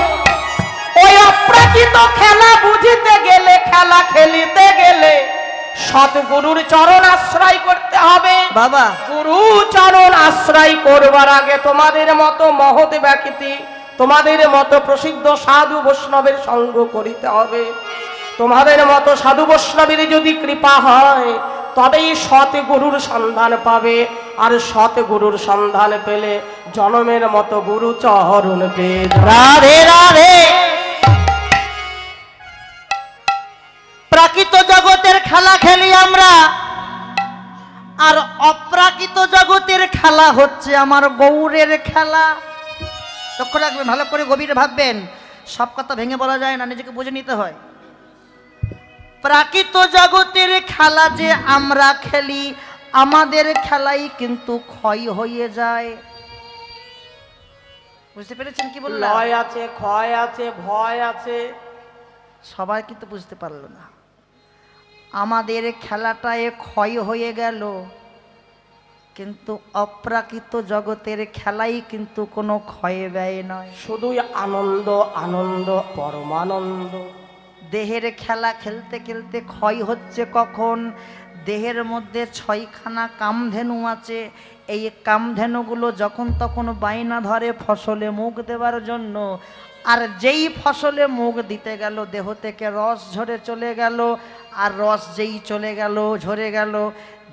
ওই অপ্রাকৃত খেলা বুঝিতে গেলে, খেলা খেলিতে গেলে সৎগুরুর চরণ আশ্রয় করতে হবে। বাবা, গুরু চরণ আশ্রয় করবার আগে তোমাদের মতো মহৎ ব্যক্তি, তোমাদের মতো প্রসিদ্ধ সাধু বৈষ্ণবের সঙ্গ করিতে হবে। তোমাদের মতো সাধু বৈষ্ণবের যদি কৃপা হয় তবেই সৎ গুরুর সন্ধান পাবে, আর সৎ গুরুর সন্ধান পেলে জনমের মতো গুরু চরণ পেয়ে যাবে। রাধে রাধে। প্রাকৃত জগতের খেলা খেলি আমরা, আর অপ্রাকৃত জগতের খেলা হচ্ছে আমার গৌরের খেলা। লক্ষ্য রাখবেন, ভালো করে গভীরে ভাববেন, সব কথা ভেঙে বলা যায় না, নিজেকে বুঝে নিতে হয়। প্রাকৃত জগতের খেলা যে আমরা খেলি, আমাদের খেলাই কিন্তু ক্ষয় হয়ে যায়। বুঝতে পেরেছেন কি বললাম? লয় আছে, ক্ষয় আছে, ভয় আছে। সবাই কিন্তু বুঝতে পারলো না। আমাদের খেলাটায় ক্ষয় হয়ে গেল, কিন্তু অপ্রাকৃত জগতের খেলাই কিন্তু কোনো ক্ষয় ব্যয় নয়, শুধুই আনন্দ, আনন্দ, পরমানন্দ। দেহের খেলা খেলতে খেলতে ক্ষয় হচ্ছে কখন? দেহের মধ্যে 6খানা কামধেনু আছে। এই কামধেনুগুলো যখন তখন বাইনা ধরে ফসলে মুখ দেওয়ার জন্য, আর যেই ফসলে মুখ দিতে গেল দেহ থেকে রস ঝরে চলে গেল, আর রস যেই চলে গেল, ঝরে গেল,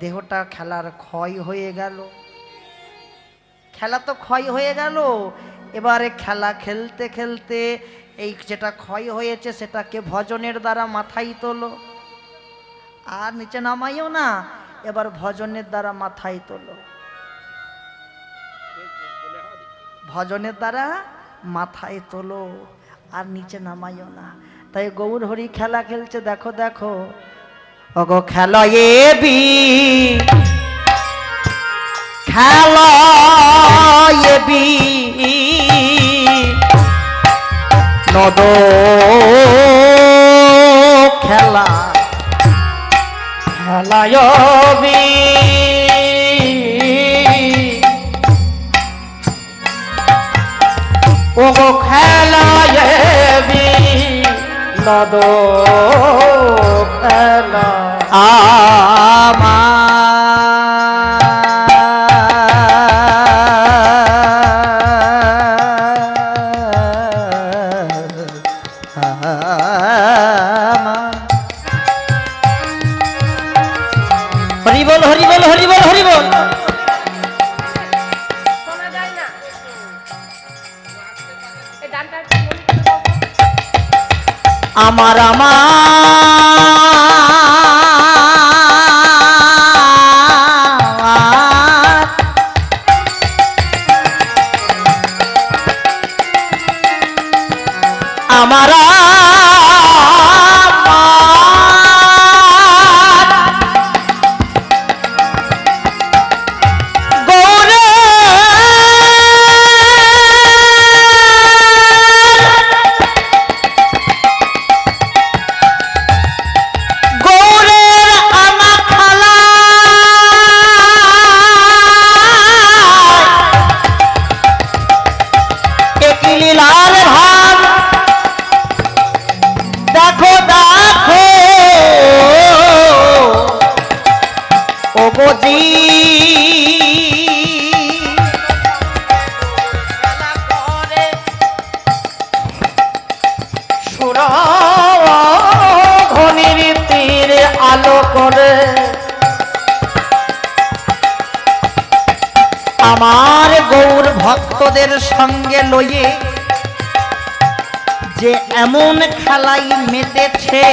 দেহটা খেলার ক্ষয় হয়ে গেল। খেলা তো ক্ষয় হয়ে গেল। এবারে খেলা খেলতে খেলতে এই যেটা ক্ষয় হয়েছে সেটাকে ভজনের দ্বারা মাথায় তোলো, আর নিচে নামাইও না, এবার ভজনের দ্বারা মাথায় তোলো, ভজনের দ্বারা মাথায় তোলো, আর নিচে নামাইও না। তাই গৌর হরি খেলা খেলছে, দেখো দেখো ওগো খেলয়েবি খেলয়েবি নদ খেলা খেলায়বি ওগো খেলায়বি নদ খেলা হরিবল হরিবল হরিবল হরিবল। আমার আমার ঘনির তীরে আলো করে আমার গৌর ভক্তদের সঙ্গে লইয়ে যে এমন খেলাই মেতেছে,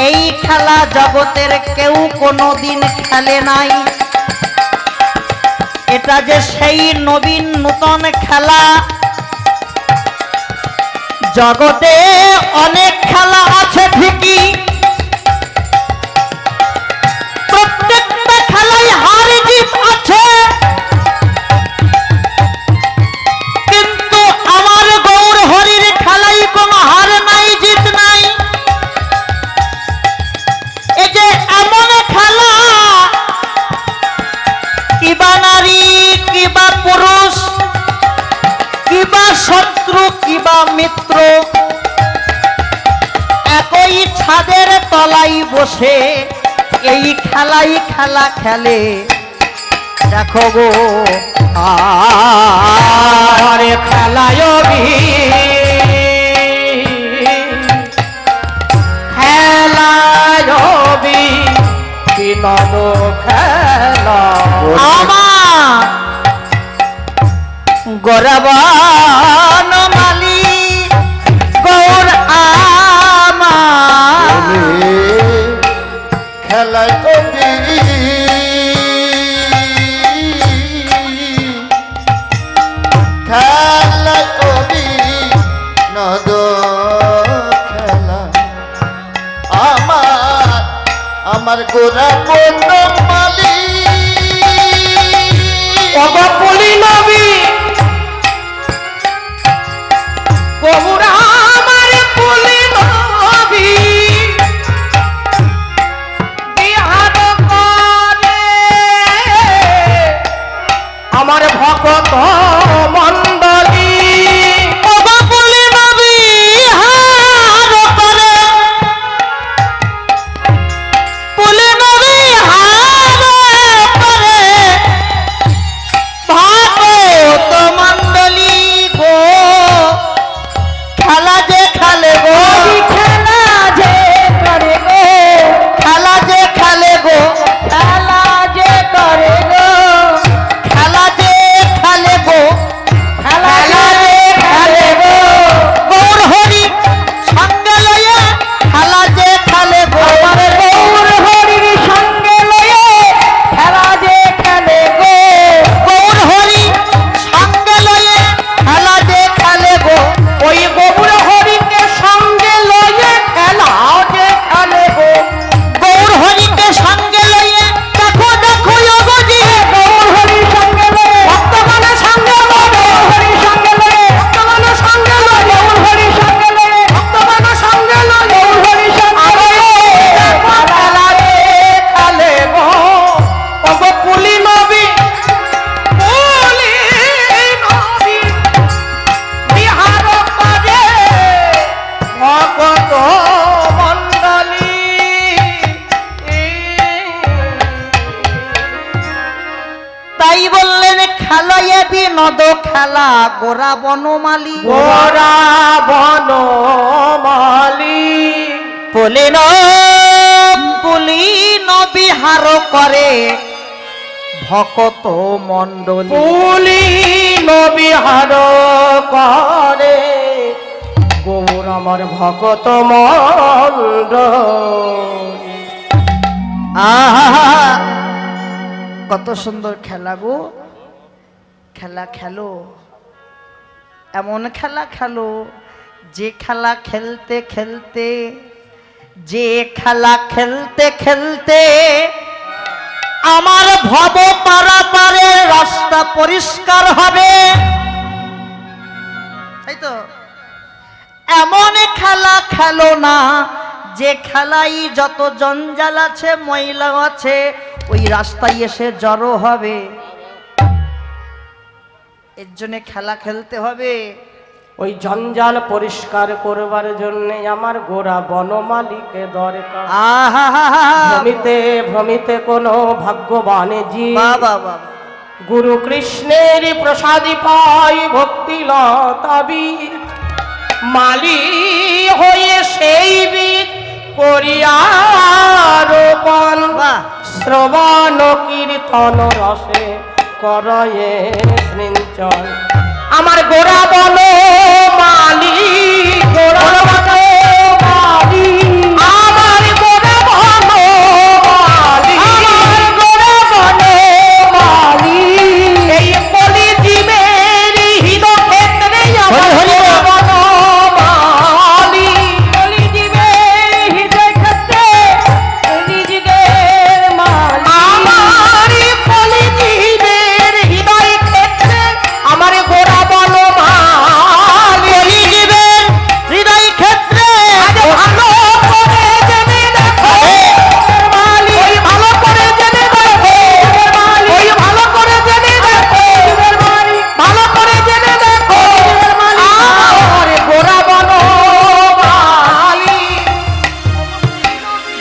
এই খেলা জগতের কেউ কোনোদিন খেলে নাই। এটা যে সেই নবীন নূতন খেলা। জগতে অনেক খেলা আছে ঠিকই, প্রত্যেকটা খেলাই হার জিত আছে, কিন্তু আমার গৌর হরির খেলাই কোনো হার নাই, জিত নাই। এই যে এমন খেলা, কিবা নারী কিবা পুরুষ, কিবা শত্রু কিবা মিত্র, একই ছাদের তলায় বসে এই খেলাই খেলা খেলে। দেখো গো আরে খেলায়বি খেলায়বি বিনোদ খেলা আমার গৌরবান মালি গৌর আমার খেলায় কবি খেলায় কবি নদ খেলা আমার গোরা বন্ধ মালি পলি নবী গৌরা আমার কুলি নবী বিহার করে আমার ভক্ত মণ্ডলী কুলি নবী হার করে কুলি নবী হার করে ভক্ত মণ্ডলী গো খেলা যে খেলে গো খেলা যে করে গো খেলা যে খেলে গো খেলা যে করে গো খেলা যে খেলে গো খেলা যে খেলে গো গৌর হরি সঙ্গে লইয়া খেলা যে খেলে গো আমার গৌর হরির সঙ্গে লয়ে খেলা যে খেলে গো গৌর হরি সঙ্গে লইয়া খেলা যে খেলে গো ওই গৌর হরিকে সঙ্গে লয়ে খেলা যে খেলে গো গৌর হরিকে সঙ্গে লইয়া দেখো দেখো যোগজি গৌর হরির সঙ্গে লয়ে ভক্তগণের সঙ্গে লয়ে গৌর হরির সঙ্গে লয়ে ভক্তগণের সঙ্গে লয়ে গৌর হরির সঙ্গে লয়ে ভক্তগণের সঙ্গে লয়ে গৌর হরির সঙ্গে লয়ে খেলা যে খেলে গো ওগো কুলি নবী কুলি নবী বিহার করে ভক্ত মণ্ডলী তাই বললেন খেলাইয়া বিনোদ খেলা গোরা বনমালী গোরা বনমালী পুলিন পুলিন বিহার করে ভকত মণ্ডলী পুলি নবিহার করে গৌর আমার ভকত মণ্ডলী আহা কত সুন্দর খেলা গো খেলা খেলো এমন খেলা খেলো যে খেলা খেলতে খেলতে যে খেলা খেলতে খেলতে আমার ভব পারাপারের রাস্তা পরিষ্কার হবে তাই তো এমন খেলা খেলো না যে খেলাই যত জঞ্জাল আছে ময়লা আছে ওই রাস্তায় এসে জড়ো হবে এর জন্য খেলা খেলতে হবে ওই জঞ্জাল পরিষ্কার করবার জন্য আমার গোরা বনমালীকে দরকার আহা ভ্রমিতে ভ্রমিতে কোনো ভাগ্যবানে জি বাবা বাবা গুরু কৃষ্ণের প্রসাদী পাই ভক্তি লতাবি মালি হয়ে সেই বীজ করিয়া রোপণ বাহ শ্রবণ কীর্তন রসে করয়ে সিঞ্চন আমার গোরা বলো মালি গোরা বলো মালি আমার গোরা বলো মালি আমার গোরা বলো মালি এই কলি জীবের হৃদ ক্ষেত্রে আমার গোরা বলো মালি কলি জীবের হৃদয় ক্ষেত্রে নিজের মালি আমার কলি জীবের হৃদয় ক্ষেত্রে আমার গোরা বলো মালি কলি জীবের হৃদয় ক্ষেত্রে ভালো করে জেনে দেখো মালি ওই ভালো করে জেনে দেখো মালি ওই ভালো করে জেনে দেখো মালি ভালো করে জেনে দেখো মালি আরে গোরা বনো মালি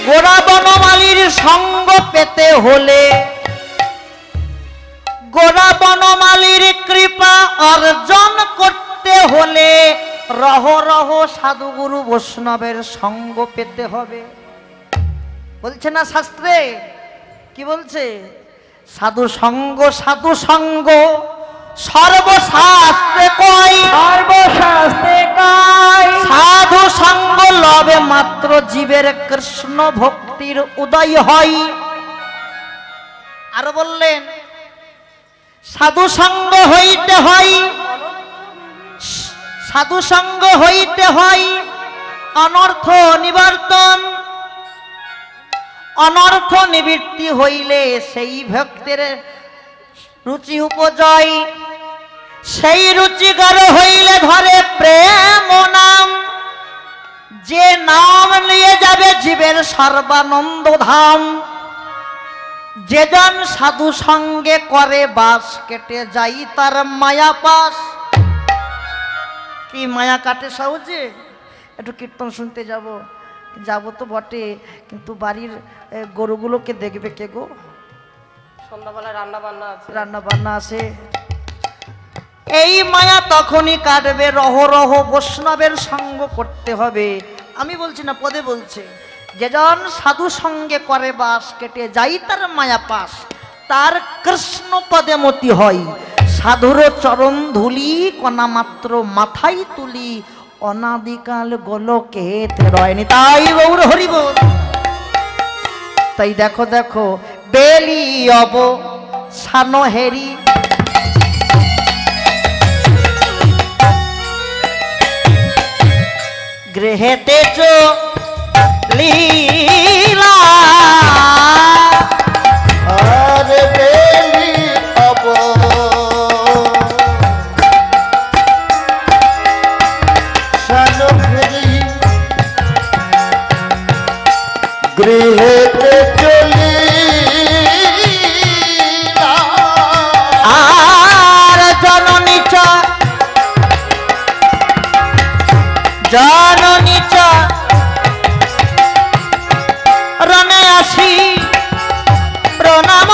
গোরা বনমালীর সঙ্গ পেতে হলে গোরা বনমালীর কৃপা অর্জন করতে হলে রহ রহ সাধুগুরু বৈষ্ণবের সঙ্গ পেতে হবে বলছে না শাস্ত্রে কি বলছে সাধু সঙ্গ সর্বশাস্ত্রে কয় সর্বশাস্ত্রে কায় সাধু সঙ্গ লবে মাত্র জীবের কৃষ্ণ ভক্তির উদয় হয় আর বললেন সাধু সঙ্গ হইতে হয় সাধু সঙ্গ হইতে হয় অনর্থ নিবর্তন অনর্থ নিবৃত্তি হইলে সেই ভক্তের রুচি উপজয় সেই রুচিকর হইলে ধরে প্রেম নাম, যে নাম নিয়ে যাবে জীবের সর্বানন্দ ধাম। যেজন সাধু সঙ্গে করে বাস, কেটে যাই তার মায়া পাশ। কি মায়া কাটে সহজে? একটু কীর্তন শুনতে যাব তো বটে, কিন্তু বাড়ির গরুগুলোকে দেখবে কে গো? সন্ধ্যাবেলা রান্না বান্না আছে। এই মায়া তখনই কাটবে, রহ রহ বৈষ্ণবের সঙ্গ করতে হবে। আমি বলছি না, পদে বলছে, যেজন সাধু সঙ্গে করে বাস, কেটে যাই তার মায়া পাশ। তার কৃষ্ণ পদে মতি হয়, সাধুর চরণ ধুলি কণা মাত্র মাথায় তুলি। অনাদিকাল গোলকে রয়নি, তাই গৌর হরিব। তাই দেখো দেখো বেলি অব সানো হেরি, গৃহেতে লীলা। আরে বেলি অব সানঘেরি, গৃহেতে চলি আর জননী রণে আসি প্রণাম